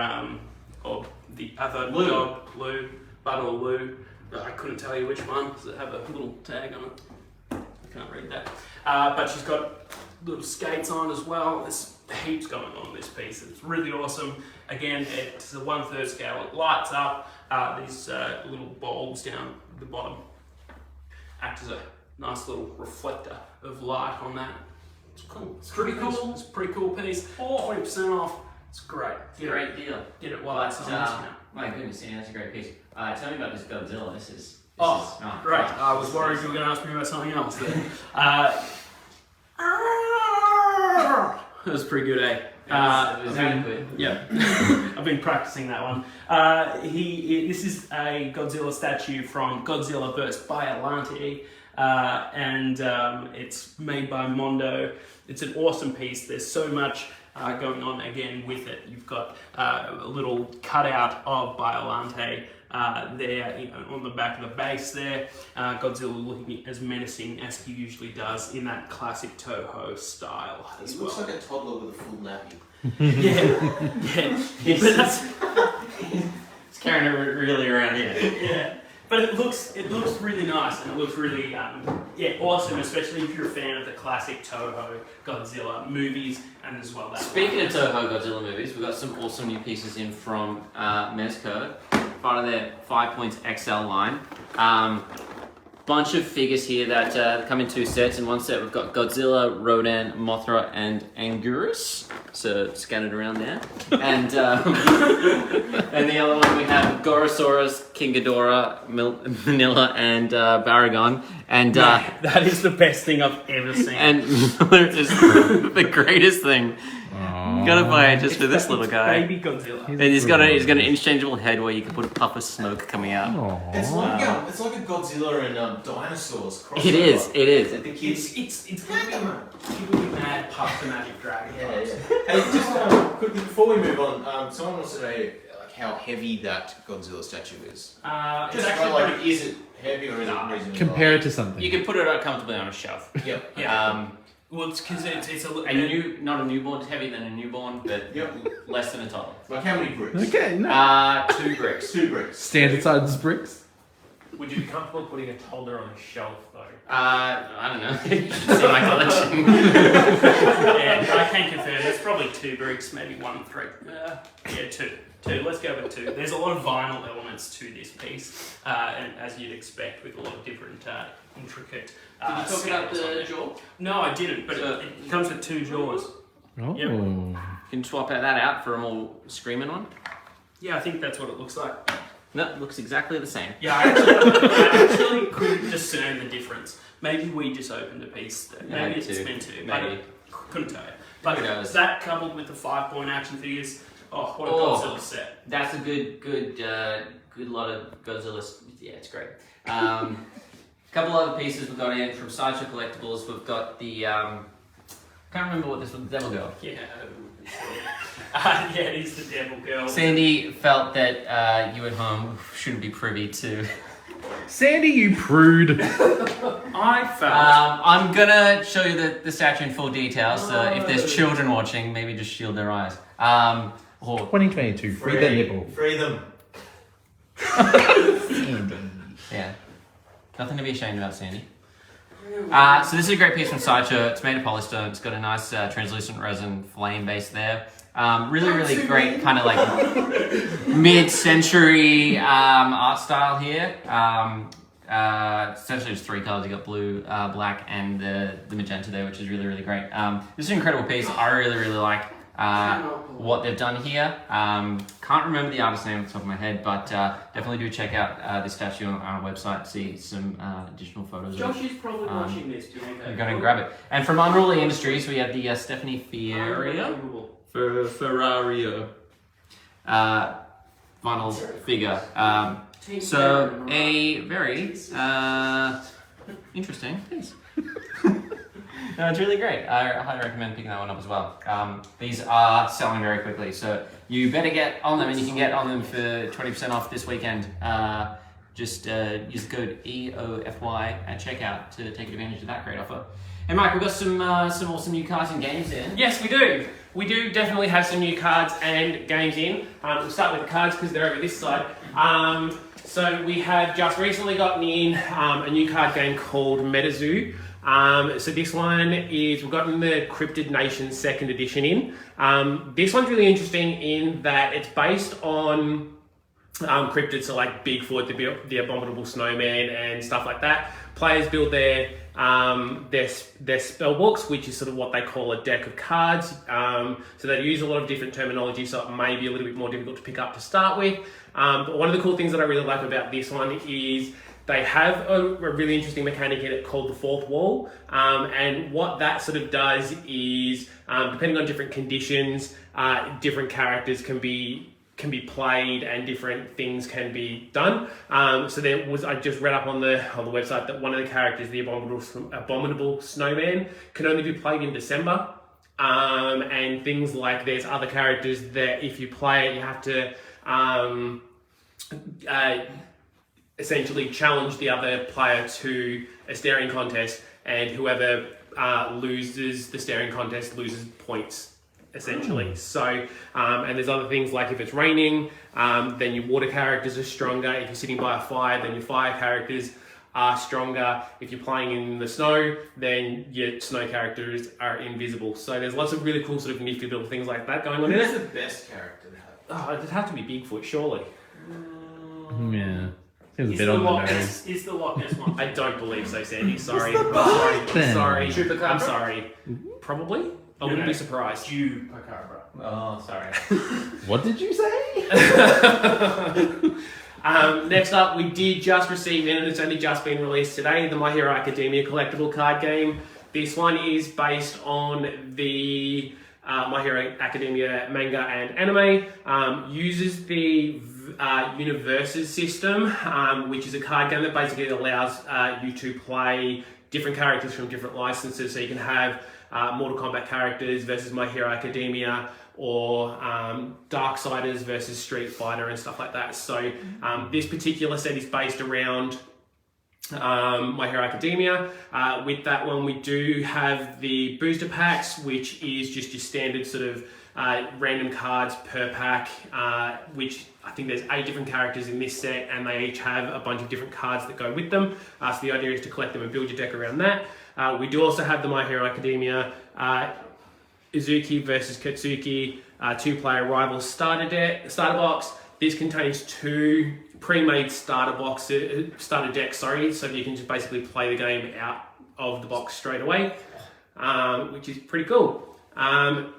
Speaker 2: the other dog, Lou. Bud or Lou. I couldn't tell you which one because it have a little tag on it. I can't read that. But she's got little skates on as well. There's heaps going on in this piece. It's really awesome. Again, it's a 1/3 scale. It lights up. These little bulbs down the bottom act as a nice little reflector of light on that. It's cool. It's pretty cool. It's a pretty cool piece. 20% off. It's great.
Speaker 1: Great deal.
Speaker 2: Get it while it's on discount.
Speaker 1: My goodness, yeah, that's a great piece. Tell me about this Godzilla. This is
Speaker 2: Great. I was worried you were going to ask me about something else then. That was pretty good, eh? I've been practicing that one. This is a Godzilla statue from Godzilla vs. Biollante, and it's made by Mondo. It's an awesome piece. There's so much going on again with it. You've got a little cutout of Biollante there on the back of the base there. Godzilla looking as menacing as he usually does in that classic Toho style as well.
Speaker 6: Looks like a toddler with a full nappy.
Speaker 2: Yeah.
Speaker 1: It's carrying it really around here.
Speaker 2: Yeah. But it looks really nice, and it looks really awesome, especially if you're a fan of the classic Toho Godzilla movies and as well that.
Speaker 1: Speaking of Toho Godzilla movies, we've got some awesome new pieces in from Mezco, part of their 5 Points XL line. Bunch of figures here that come in 2 sets. In one set we've got Godzilla, Rodan, Mothra, and Anguirus, so scattered around there. And and the other one we have Gorosaurus, King Ghidorah, Manila, and Baragon. And
Speaker 2: that is the best thing I've ever seen.
Speaker 1: And Miller is the greatest thing. You gotta buy it just for this little guy.
Speaker 2: Baby Godzilla.
Speaker 1: And he's got an interchangeable head where you can put a puff of smoke coming out.
Speaker 6: It's like a Godzilla and dinosaurs crossover.
Speaker 1: It is.
Speaker 6: The kids.
Speaker 2: It's giving me mad puff to Magic Dragon.
Speaker 6: Yeah. Hey, just quickly before we move on, someone wants to know like how heavy that Godzilla statue is.
Speaker 2: It's actually
Speaker 6: is it heavy or is it reasonably
Speaker 4: Compare it to something.
Speaker 1: You can put it comfortably on a shelf.
Speaker 6: Yep.
Speaker 2: Well, it's because it's
Speaker 1: not a newborn. It's heavier than a newborn, but less than a toddler.
Speaker 6: Like how many bricks?
Speaker 4: Okay, no.
Speaker 1: 2 bricks.
Speaker 6: 2 bricks.
Speaker 4: Standard size bricks.
Speaker 7: Would you be comfortable putting a toddler on a shelf though?
Speaker 1: I don't know. You should see my collection.
Speaker 2: Yeah, I can confirm. It's probably 2 bricks, maybe 1 brick. 2. Let's go with 2. There's a lot of vinyl elements to this piece, and as you'd expect, with a lot of different intricate.
Speaker 1: Did you talk about the jaw?
Speaker 2: No, I didn't. But it comes with 2 jaws.
Speaker 4: Oh.
Speaker 2: Yep.
Speaker 1: You can swap that out for a more screaming one.
Speaker 2: Yeah, I think that's what it looks like.
Speaker 1: No, it looks exactly the same.
Speaker 2: Yeah, I actually couldn't discern the difference. Maybe we just opened a piece. Maybe it's meant to.
Speaker 1: Maybe.
Speaker 2: I couldn't tell you. But
Speaker 1: Who knows?
Speaker 2: that coupled with the 5-point action figures, what a Godzilla set.
Speaker 1: That's a good lot of Godzilla's. Yeah, it's great. Couple other pieces we've got in from Sideshow Collectibles. We've got the can't remember what this was. Devil Girl.
Speaker 2: Yeah. It is the Devil Girl.
Speaker 1: Sandy felt that you at home shouldn't be privy to.
Speaker 4: Sandy, you prude.
Speaker 2: I felt.
Speaker 1: I'm gonna show you the statue in full detail. So if there's children watching, maybe just shield their eyes.
Speaker 4: 2022. Free the nipple.
Speaker 6: Free them.
Speaker 1: Yeah. Nothing to be ashamed about, Sandy. So this is a great piece from Sideshow. It's made of polystone. It's got a nice translucent resin flame base there. Really great kind of like mid-century art style here. Essentially just three colors. You got blue, black, and the magenta there, which is really great. This is an incredible piece. I really like what they've done here. Can't remember the artist's name off the top of my head, but definitely do check out this statue on our website to see some additional photos.
Speaker 2: Josh is probably watching this.
Speaker 1: You're going to grab it. And from Unruly Industries, we have the Stephanie Ferrario vinyl figure. So a very interesting piece. No, it's really great. I highly recommend picking that one up as well. These are selling very quickly, so you better get on them, and you can get on them for 20% off this weekend. Just use the code EOFY at checkout to take advantage of that great offer. Hey Mike, we've got some awesome new cards and games in.
Speaker 7: Yes, we do. We do definitely have some new cards and games in. We'll start with the cards because they're over this side. So we have just recently gotten in a new card game called Metazoo. So this one is, we've gotten the Cryptid Nation 2nd edition in. This one's really interesting in that it's based on cryptids, so like Bigfoot, the Abominable Snowman and stuff like that. Players build their spell books, which is sort of what they call a deck of cards. So they use a lot of different terminology, so it may be a little bit more difficult to pick up to start with. But one of the cool things that I really like about this one is they have a really interesting mechanic in it called the fourth wall. And what that sort of does is, depending on different conditions, different characters can be played and different things can be done. So there was, I just read up on the website that one of the characters, the Abominable Snowman, can only be played in December. And things like there's other characters that if you play it, you have to essentially challenge the other player to a staring contest, and whoever loses the staring contest loses points. Essentially. So, and there's other things like if it's raining, then your water characters are stronger. If you're sitting by a fire, then your fire characters are stronger. If you're playing in the snow, then your snow characters are invisible. So there's lots of really cool sort of nifty little things like that going on in it.
Speaker 6: Who's the best character to have?
Speaker 7: Oh, it'd have to be Bigfoot, surely.
Speaker 4: Yeah. It was a
Speaker 2: Is
Speaker 4: bit
Speaker 2: the
Speaker 4: on the
Speaker 2: Loch
Speaker 4: nose.
Speaker 2: Ness, is the Loch Ness one?
Speaker 7: I don't believe so, Sandy. Sorry.
Speaker 4: Then.
Speaker 7: Sorry.
Speaker 6: Chupacabra?
Speaker 7: I'm sorry. Probably. I wouldn't be surprised.
Speaker 2: Chupacabra.
Speaker 6: Oh, sorry.
Speaker 4: What did you say?
Speaker 7: Next up, we did just receive, and it's only just been released today, the My Hero Academia collectible card game. This one is based on the My Hero Academia manga and anime. Uses the Universes system, which is a card game that basically allows you to play different characters from different licenses. So you can have Mortal Kombat characters versus My Hero Academia, or Darksiders versus Street Fighter and stuff like that. So this particular set is based around My Hero Academia. With that one, we do have the booster packs, which is just your standard sort of random cards per pack, which I think there's 8 different characters in this set, and they each have a bunch of different cards that go with them. So the idea is to collect them and build your deck around that. We do also have the My Hero Academia Izuki versus Katsuki 2-player rival starter box. This contains 2 pre-made starter decks, so you can just basically play the game out of the box straight away, which is pretty cool.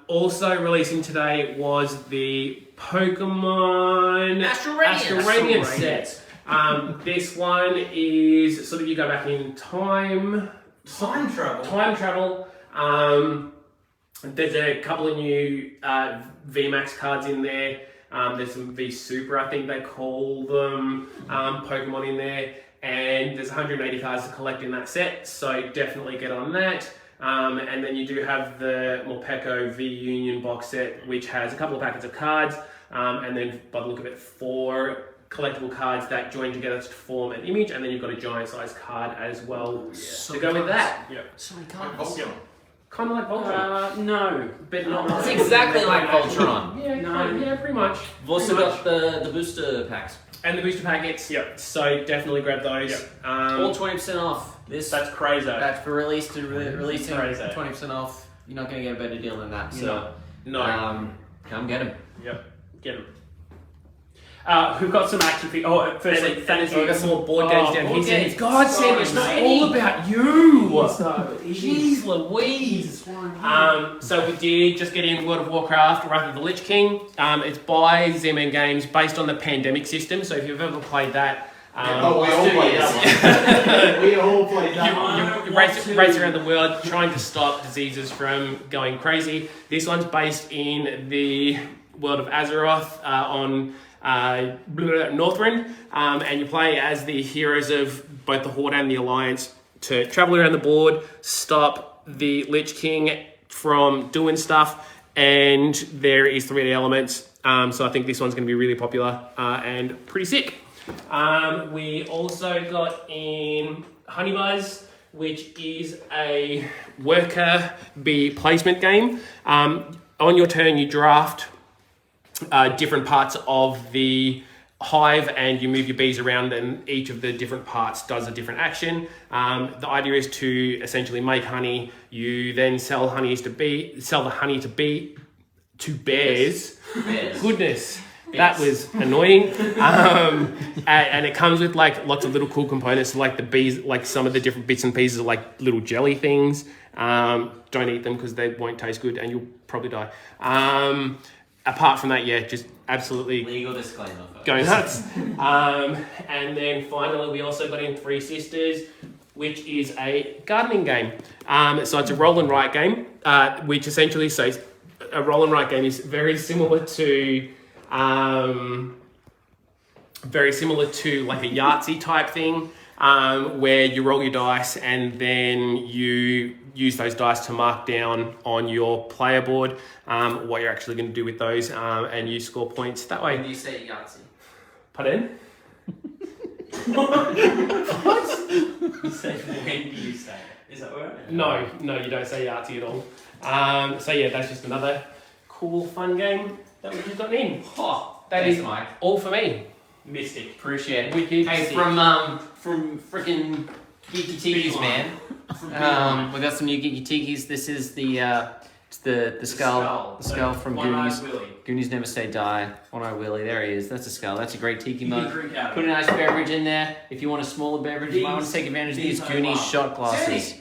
Speaker 7: Also releasing today was the Pokemon Astral Radiance set. This one is sort of, you go back in time travel. There's a couple of new VMAX cards in there. There's some V Super, I think they call them, Pokemon in there. And there's 180 cards to collect in that set, so definitely get on that. And then you do have the Morpeko V Union box set, which has a couple of packets of cards, and then by the look of it, 4 collectible cards that join together to form an image, and then you've got a giant size card as well to go with that.
Speaker 2: Yep.
Speaker 1: So many cards.
Speaker 6: Awesome.
Speaker 7: Kind of like Voltron.
Speaker 2: No, but not.
Speaker 1: It's exactly like Voltron.
Speaker 7: Yeah,
Speaker 2: No.
Speaker 7: yeah, pretty much.
Speaker 1: We've also got the booster packs.
Speaker 7: And the booster packets.
Speaker 2: Yep.
Speaker 7: So definitely grab those.
Speaker 2: Yep.
Speaker 1: All 20% off.
Speaker 2: That's crazy.
Speaker 1: That's for release to releasing
Speaker 2: Crazy.
Speaker 1: 20% off. You're not going to get a better deal than that. So,
Speaker 7: No.
Speaker 1: come get them.
Speaker 2: Yep. Get them. We've got some action figures. Oh, firstly, fantasy.
Speaker 7: We've got some more board games down
Speaker 1: board
Speaker 7: here.
Speaker 1: games.
Speaker 7: God, Sam, it's not all about you.
Speaker 1: Jeez Louise.
Speaker 7: So we did just get in World of Warcraft, Wrath of the Lich King. It's by Z-Man Games, based on the Pandemic system. So if you've ever played that,
Speaker 6: we all played that one. We all played that one.
Speaker 7: you race around the world trying to stop diseases from going crazy. This one's based in the world of Azeroth on Northrend, and you play as the heroes of both the Horde and the Alliance to travel around the board, stop the Lich King from doing stuff, and there is 3D elements. So I think this one's going to be really popular and pretty sick. We also got in Honeybuzz, which is a worker bee placement game. On your turn, you draft different parts of the hive and you move your bees around, and each of the different parts does a different action. The idea is to essentially make honey. You then sell the honey to bears. Goodness. That was annoying. And it comes with like lots of little cool components, like the bees, like some of the different bits and pieces are like little jelly things. Don't eat them because they won't taste good and you'll probably die. Apart from that, yeah, just absolutely
Speaker 1: Legal disclaimer. Folks.
Speaker 7: go nuts. And then finally, we also got in Three Sisters, which is a gardening game. So it's a roll and write game, which essentially says a roll and write game is very similar to like a Yahtzee type thing, where you roll your dice and then you use those dice to mark down on your player board what you're actually going to do with those, and you score points that way.
Speaker 1: When you say Yahtzee.
Speaker 7: Pardon?
Speaker 2: What? You say, when do you say it? Is that right?
Speaker 7: No, you don't say Yahtzee at all. So yeah, that's just another cool, fun game that we've just gotten in. That is
Speaker 1: Mike.
Speaker 7: all for me.
Speaker 2: Mystic.
Speaker 1: Appreciate it.
Speaker 7: Wicked.
Speaker 1: Hey,
Speaker 7: Sick.
Speaker 1: from freaking Geeky Tikis, man. We got some new Geeky Tikis. This is the skull from Goonies. Goonies Never Say Die. One-Eye Willie. There he is. That's a skull. That's a great tiki mug. Put a nice beverage in there. If you want a smaller beverage, you might want to take advantage of these Goonies shot glasses.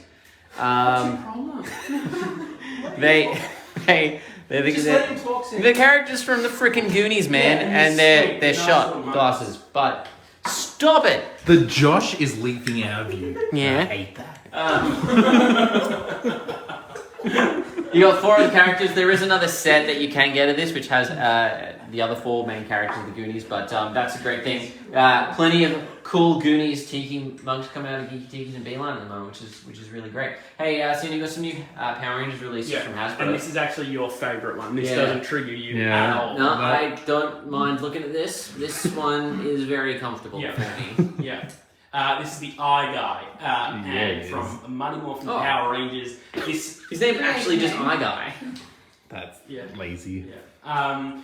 Speaker 1: They're characters from the freaking Goonies, man, and they're shot glasses. But stop it.
Speaker 4: The Josh is leaping out of you.
Speaker 1: Yeah.
Speaker 4: I hate that.
Speaker 1: You got 4 of the characters. There is another set that you can get of this, which has the other 4 main characters of the Goonies, but that's a great thing. Plenty of cool Goonies tiki mugs coming out of Geeky Tikis and Beeline at the moment, which is really great. Hey, Sandy, you got some new Power Rangers releases from Hasbro.
Speaker 2: And this is actually your favourite one. This doesn't trigger you
Speaker 4: Yeah.
Speaker 2: at all.
Speaker 1: No, I don't mind looking at this. This one is very comfortable for me.
Speaker 2: Yeah. This is the Eye Guy, and
Speaker 4: it
Speaker 2: from Money Morphin Power Rangers. His
Speaker 1: name actually just Eye Guy.
Speaker 4: That's
Speaker 2: Yeah.
Speaker 4: lazy.
Speaker 2: No,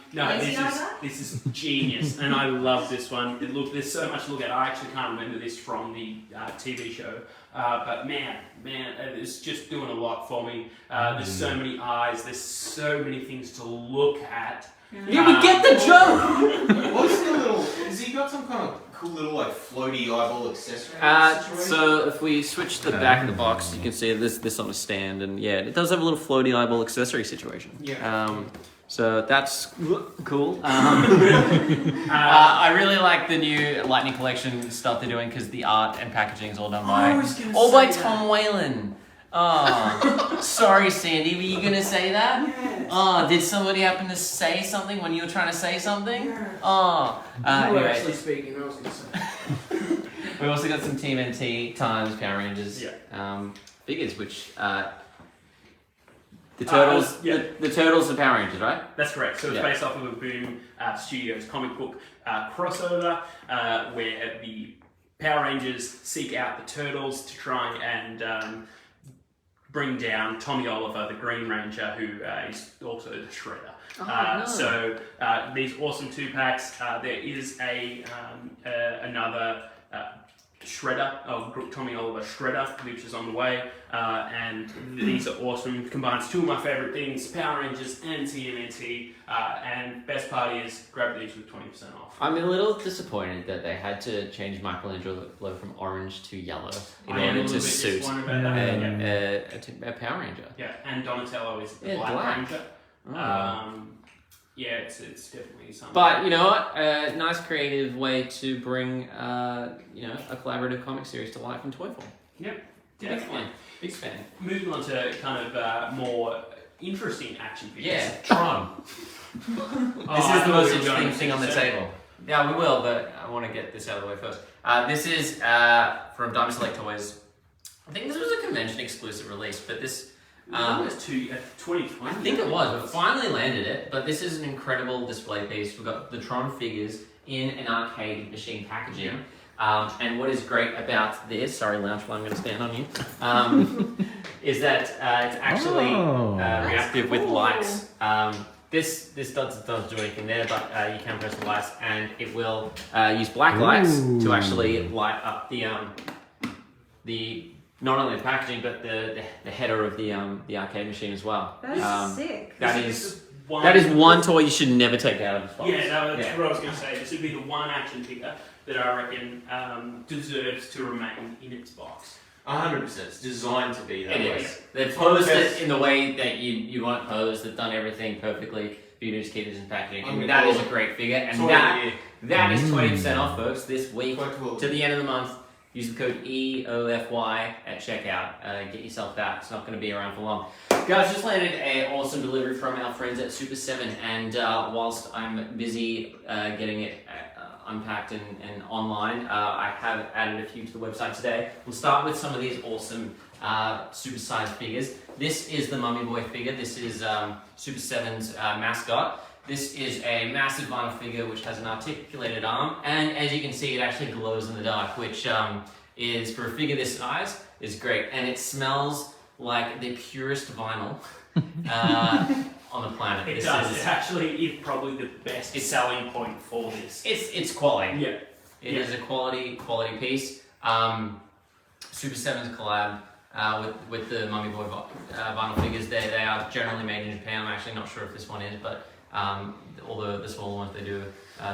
Speaker 2: this is genius, and I love this one. There's so much to look at. I actually can't remember this from the TV show, but man, it's just doing a lot for me. There's so many eyes. There's so many things to look at.
Speaker 1: Yeah, we get the joke!
Speaker 6: What's the little? Has he got some kind of cool little like floaty eyeball accessory?
Speaker 1: So if we switch to the back of the box, you can see this on a stand, and yeah, it does have a little floaty eyeball accessory situation.
Speaker 2: Yeah.
Speaker 1: So that's cool. I really like the new Lightning Collection stuff they're doing because the art and packaging is all done by Tom Whalen. Oh, sorry, Sandy. Were you gonna say that?
Speaker 8: Yes.
Speaker 1: Oh, did somebody happen to say something when you were trying to say something?
Speaker 8: Yeah.
Speaker 1: Oh,
Speaker 8: You were
Speaker 1: anyway.
Speaker 8: actually speaking, I was going to say.
Speaker 1: We also got some Team NT times Power Rangers figures, which the turtles, the turtles are Power Rangers, right?
Speaker 2: That's correct. So it's based off of a Boom Studios comic book crossover where the Power Rangers seek out the turtles to try and bring down Tommy Oliver, the Green Ranger, who is also the Shredder. So these awesome 2-packs. There is another Shredder of Tommy Oliver Shredder, which is on the way, and these are awesome. Combines two of my favorite things: Power Rangers and TMNT. And best part is grab these with 20% off.
Speaker 1: I'm a little disappointed that they had to change Michelangelo from orange to yellow in order to suit a Power Ranger.
Speaker 2: Yeah, and Donatello is the Black Ranger. Yeah, it's definitely something.
Speaker 1: But you know what? Nice creative way to bring a collaborative comic series to life in toy form.
Speaker 2: Yep, definitely.
Speaker 1: Big fan.
Speaker 2: Moving on to kind of more interesting action figures.
Speaker 1: Yeah, Tron. This is the most interesting thing on the table. Yeah, we will, but I want to get this out of the way first. This is from Diamond Select Toys. I think this was a convention exclusive release, but this.
Speaker 2: It was 2020.
Speaker 1: I think it was. We finally landed it, but this is an incredible display piece. We've got the Tron figures in an arcade machine packaging. And what is great about this, sorry Loungefly, I'm going to stand on you, is that it's actually reactive with lights. This doesn't do anything there, but you can press the lights and it will use black lights to actually light up the not only the packaging but the header of the arcade machine as well.
Speaker 3: That is sick.
Speaker 1: That is one toy you should never take out of the box.
Speaker 2: Yeah, that's what I was going to say. This would be the one action figure that I reckon deserves to remain in its box.
Speaker 6: 100%. It's designed to be that way.
Speaker 1: It is. They've posed it in the way that you want it posed. They've done everything perfectly for you to just keep this in packaging. And that is a great figure. And that is 20% off, folks, this week to the end of the month. Use the code EOFY at checkout. Get yourself that. It's not going to be around for long. Guys, just landed an awesome delivery from our friends at Super 7. And whilst I'm busy getting it unpacked and online, I have added a few to the website today. We'll start with some of these awesome super-sized figures. This is the Mummy Boy figure. This is Super 7's mascot. This is a massive vinyl figure which has an articulated arm, and as you can see, it actually glows in the dark, which is, for a figure this size, is great. And it smells like the purest vinyl on the planet.
Speaker 2: It does. It actually is probably the best selling point for this.
Speaker 1: It's quality.
Speaker 2: Yeah.
Speaker 1: It is a quality piece. Super 7's collab with the Mummy Boy vinyl figures. They are generally made in Japan. I'm actually not sure if this one is, but although the smaller ones they do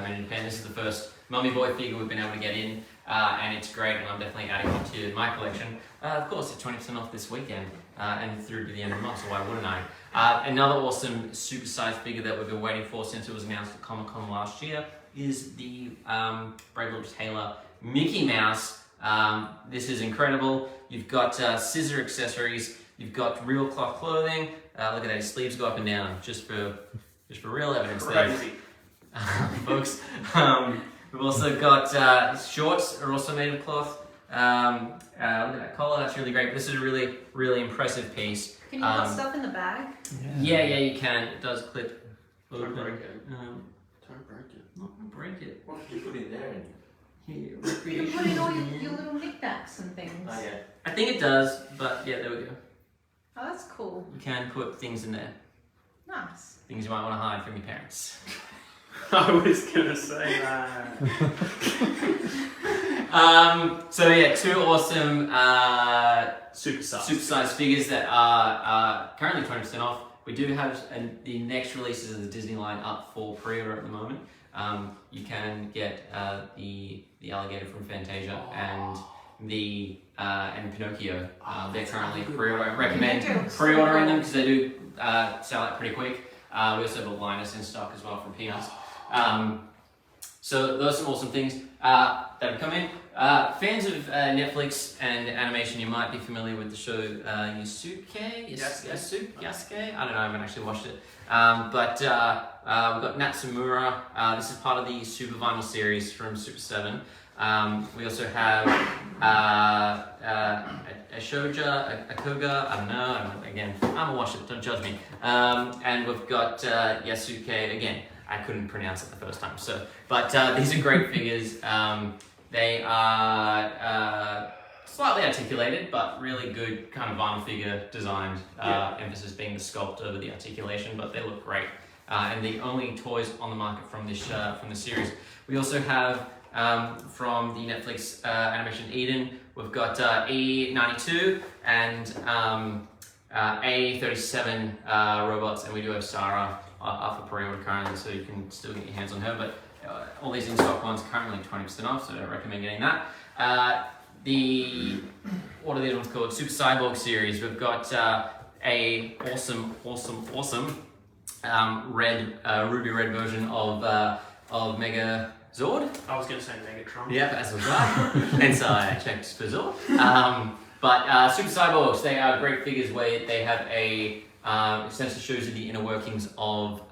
Speaker 1: made in Japan. This is the first Mummy Boy figure we've been able to get in, and it's great, and I'm definitely adding it to my collection. Of course, it's 20% off this weekend and through to the end of the month, so why wouldn't I? Another awesome super-sized figure that we've been waiting for since it was announced at Comic-Con last year is the Brave Little Tailor Mickey Mouse. This is incredible. You've got scissor accessories, you've got real cloth clothing. Look at that, his sleeves go up and down, just for real evidence there. Folks. We've also got shorts are also made of cloth. Look at that collar, that's really great. This is a really, really impressive piece.
Speaker 3: Can you put stuff in the bag?
Speaker 1: Yeah, you can. It does clip open.
Speaker 8: Don't break it.
Speaker 1: Don't break it.
Speaker 6: What did you put in there?
Speaker 3: You can put in all your little knickknacks and things.
Speaker 6: Oh, yeah.
Speaker 1: I think it does, but yeah, there we go.
Speaker 3: Oh, that's cool.
Speaker 1: You can put things in there.
Speaker 3: Nice.
Speaker 1: Things you might want to hide from your parents.
Speaker 2: I was going to say that.
Speaker 1: So yeah, two awesome
Speaker 2: Super-sized
Speaker 1: figures that are currently 20% off. We do have the next releases of the Disney line up for pre-order at the moment. You can get the alligator from Fantasia and Pinocchio. They're currently pre-order. I recommend pre-ordering them because they do sell out pretty quick. We also have a Linus in stock as well from Peanuts. So those are some awesome things that have come in. Fans of Netflix and animation, you might be familiar with the show Yasuke? Yasuke? I don't know, I haven't actually watched it. But we've got Natsumura. This is part of the Super Vinyl series from Super 7. We also have Akoga, I don't know, again, I'm a watch it, don't judge me. And we've got Yasuke, again, I couldn't pronounce it the first time, but these are great figures. They are slightly articulated, but really good kind of vinyl figure designed. Emphasis being the sculpt over the articulation, but they look great. And the only toys on the market from this from the series. We also have from the Netflix animation Eden, we've got E92 and A37 robots, and we do have Sarah up for pre-order currently, so you can still get your hands on her. But all these in-stock ones currently 20% off, so I recommend getting that. What are these ones called? Super Cyborg series. We've got a awesome ruby red version of Megazord.
Speaker 2: I was going to say Megatron.
Speaker 1: Yep, as was I. Hence I checked for Zord. But Super Cyborgs, they are great figures where they have a essentially shows you the inner workings of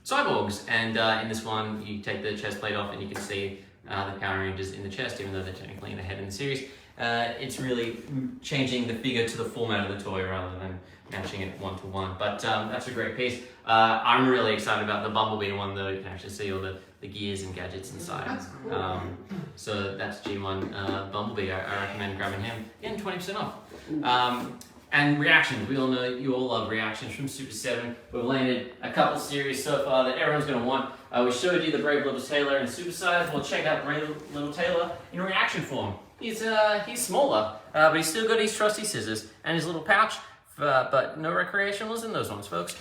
Speaker 1: cyborgs. And in this one, you take the chest plate off and you can see the Power Rangers in the chest, even though they're technically in the head in the series. It's really changing the figure to the format of the toy rather than matching it one-to-one. But that's a great piece. I'm really excited about the Bumblebee one, though. You can actually see all the gears and gadgets inside.
Speaker 3: That's cool.
Speaker 1: So that's G1 Bumblebee. I recommend grabbing him. Getting 20% off. And reactions. We all know you all love reactions from Super 7. We've landed a couple series so far that everyone's going to want. We showed you the Brave Little Tailor in Super Size. Well, check out Brave Little Tailor in reaction form. He's smaller, but he's still got his trusty scissors and his little pouch. But no recreationals in those ones, folks.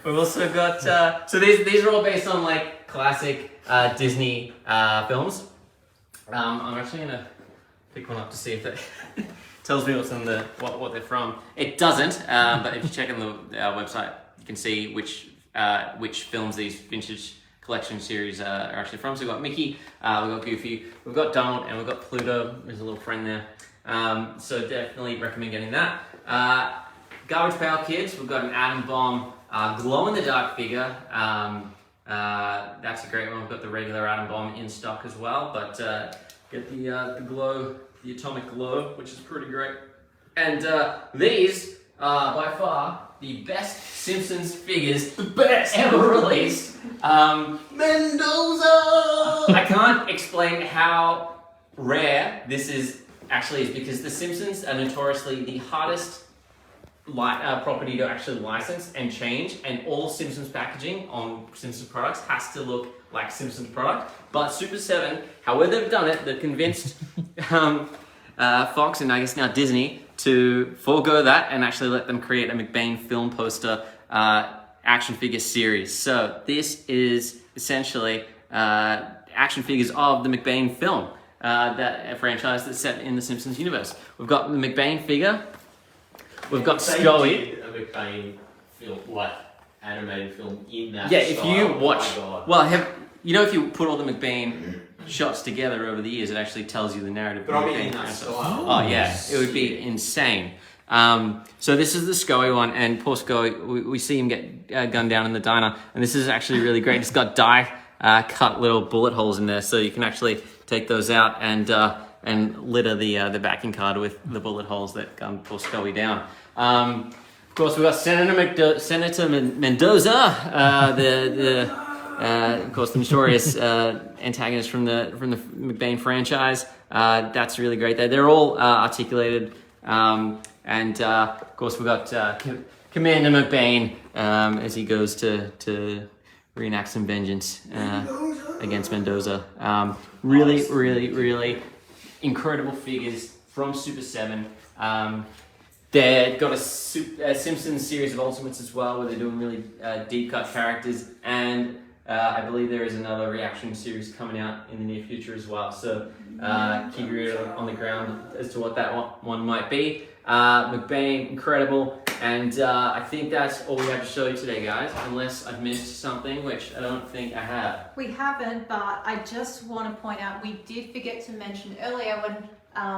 Speaker 1: We've also got so these are all based on like classic Disney films. I'm actually gonna pick one up to see if it tells me what's in what they're from. It doesn't, but if you check on the website, you can see which films these vintage collection series are actually from. So we've got Mickey, we've got Goofy, we've got Donald, and we've got Pluto. There's a little friend there. So definitely recommend getting that. Garbage Pail Kids, we've got an Atom Bomb glow-in-the-dark figure. That's a great one. We've got the regular Atom Bomb in stock as well, but get the glow, the atomic glow, which is pretty great. And these are by far the best Simpsons figures ever released.
Speaker 6: Mendoza!
Speaker 1: I can't explain how rare this is because the Simpsons are notoriously the hardest property to actually license and change, and all Simpsons packaging on Simpsons products has to look like Simpsons product. But Super 7, however they've done it, they've convinced Fox and I guess now Disney to forego that and actually let them create a McBain film poster action figure series. So this is essentially action figures of the McBain film, that franchise that's set in the Simpsons universe. We've got the McBain figure. We've got Scully.
Speaker 6: A McBain film, like animated film in that.
Speaker 1: Yeah, if you watch,
Speaker 6: oh my God.
Speaker 1: if you put all the McBain shots together over the years, it actually tells you the narrative.
Speaker 6: But I mean in that style.
Speaker 1: Oh yeah, it would be insane. So this is the Scully one, and poor Scully, we see him get gunned down in the diner, and this is actually really great. It's got cut little bullet holes in there, so you can actually take those out and litter the backing card with the bullet holes that gunned poor Scully down. Of course, we've got Senator Mendoza, of course, the notorious antagonist from the McBain franchise. That's really great. They're all articulated, and of course, we've got Commander McBain as he goes to reenact some vengeance against Mendoza. Really, really, really incredible figures from Super 7. They've got a Simpsons series of Ultimates as well, where they're doing really deep cut characters, and I believe there is another reaction series coming out in the near future as well. So keep your ear on the ground as to what that one might be. McBain, incredible, and I think that's all we have to show you today, guys, unless I've missed something, which I don't think I have.
Speaker 3: We haven't, but I just want to point out we did forget to mention earlier when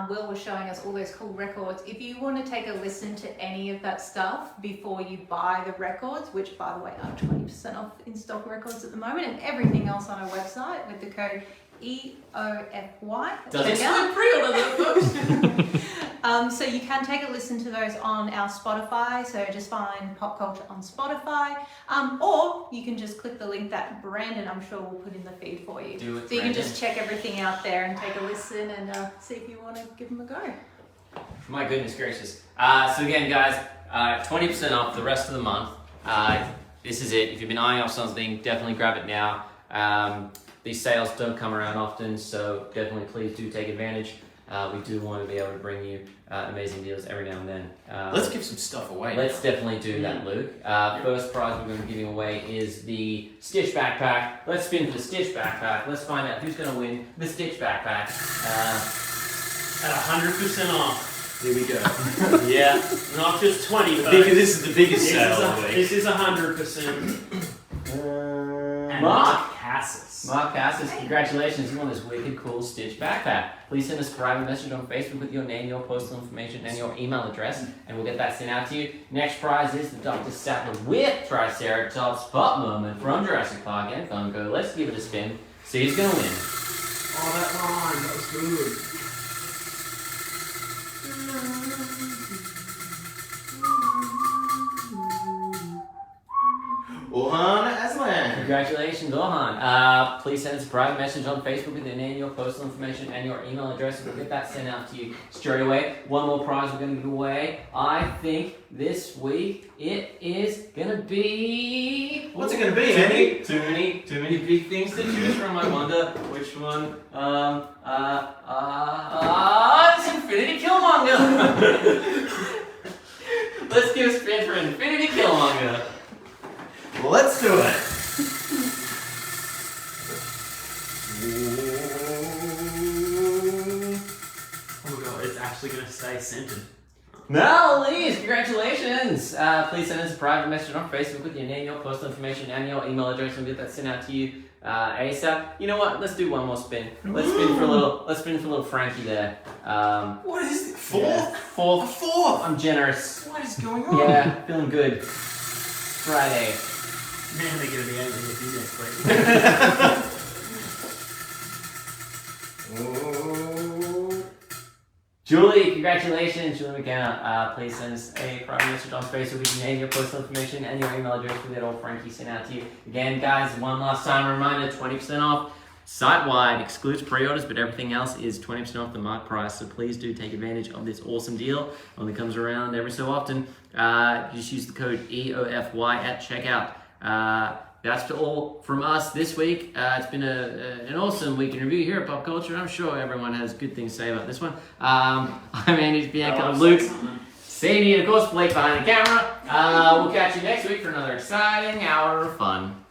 Speaker 3: Will was showing us all those cool records. If you want to take a listen to any of that stuff before you buy the records, which by the way are 20% off in stock records at the moment, and everything else on our website with the code EOFY.
Speaker 1: Does it still pre-order though, folks?
Speaker 3: So you can take a listen to those on our Spotify. So just find Popcultcha on Spotify. Or you can just click the link that Brandon, I'm sure, will put in the feed for you.
Speaker 1: Do it,
Speaker 3: so you can
Speaker 1: Brandon.
Speaker 3: just check everything out there and take a listen and see if you want to give them a go.
Speaker 1: My goodness gracious. So again, guys, 20% off the rest of the month. This is it. If you've been eyeing off something, definitely grab it now. These sales don't come around often, so definitely please do take advantage. We do want to be able to bring you amazing deals every now and then.
Speaker 6: Let's give some stuff away.
Speaker 1: Let's definitely do that, Luke. First prize we're going to be giving away is the Stitch backpack. Let's spin for the Stitch backpack. Let's find out who's going to win the Stitch backpack.
Speaker 2: At 100% off.
Speaker 6: Here we go.
Speaker 2: Yeah, not just 20.
Speaker 6: This is the biggest sale of the week.
Speaker 2: This is 100%. And
Speaker 1: Mark
Speaker 2: Cassis.
Speaker 1: Mark Cassis, congratulations, you won this wicked cool Stitch backpack. Please send us a private message on Facebook with your name, your postal information, and your email address, and we'll get that sent out to you. Next prize is the Dr. Sattler with Triceratops Pop Moment from Jurassic Park and Funko. Let's give it a spin. See who's going to win.
Speaker 8: Oh, that line, that was good.
Speaker 6: Orhan Aslan.
Speaker 1: Congratulations, Orhan. Please send us a private message on Facebook with your name, your postal information, and your email address. We'll get that sent out to you straight away. One more prize we're going to give away. I think this week it is going to be...
Speaker 6: What's it going to be, Andy?
Speaker 1: Too many big things to choose from. I wonder which one. It's Infinity Killmonger. Let's give a spin for Infinity Killmonger.
Speaker 6: Let's do it.
Speaker 2: Oh my god, it's actually going to stay centered.
Speaker 1: No, Elise, congratulations! Please send us a private message on Facebook with your name, your postal information, and your email address, and we'll get that sent out to you ASAP. You know what? Let's do one more spin. Let's spin for a little Frankie there.
Speaker 6: What is it? Fourth?
Speaker 1: Yeah,
Speaker 6: A
Speaker 1: fourth.
Speaker 6: fourth?
Speaker 1: I'm generous.
Speaker 6: What is going on?
Speaker 1: Yeah, feeling good. Friday.
Speaker 2: Man, they're going to be angry with you next week.
Speaker 1: Julie, congratulations, Julie McKenna. Please send us a private message on Facebook with your name, your postal information, and your email address. We'll get old Frankie sent out to you. Again, guys, one last time reminder, 20% off. Site-wide, excludes pre-orders, but everything else is 20% off the mark price. So please do take advantage of this awesome deal. It only comes around every so often. Just use the code EOFY at checkout. That's all from us this week. It's been an awesome week in review here at Popcultcha. I'm sure everyone has good things to say about this one. I'm Andy Bianca, Luke, Sadie, and of course Blake behind the camera. We'll catch you next week for another exciting hour of fun.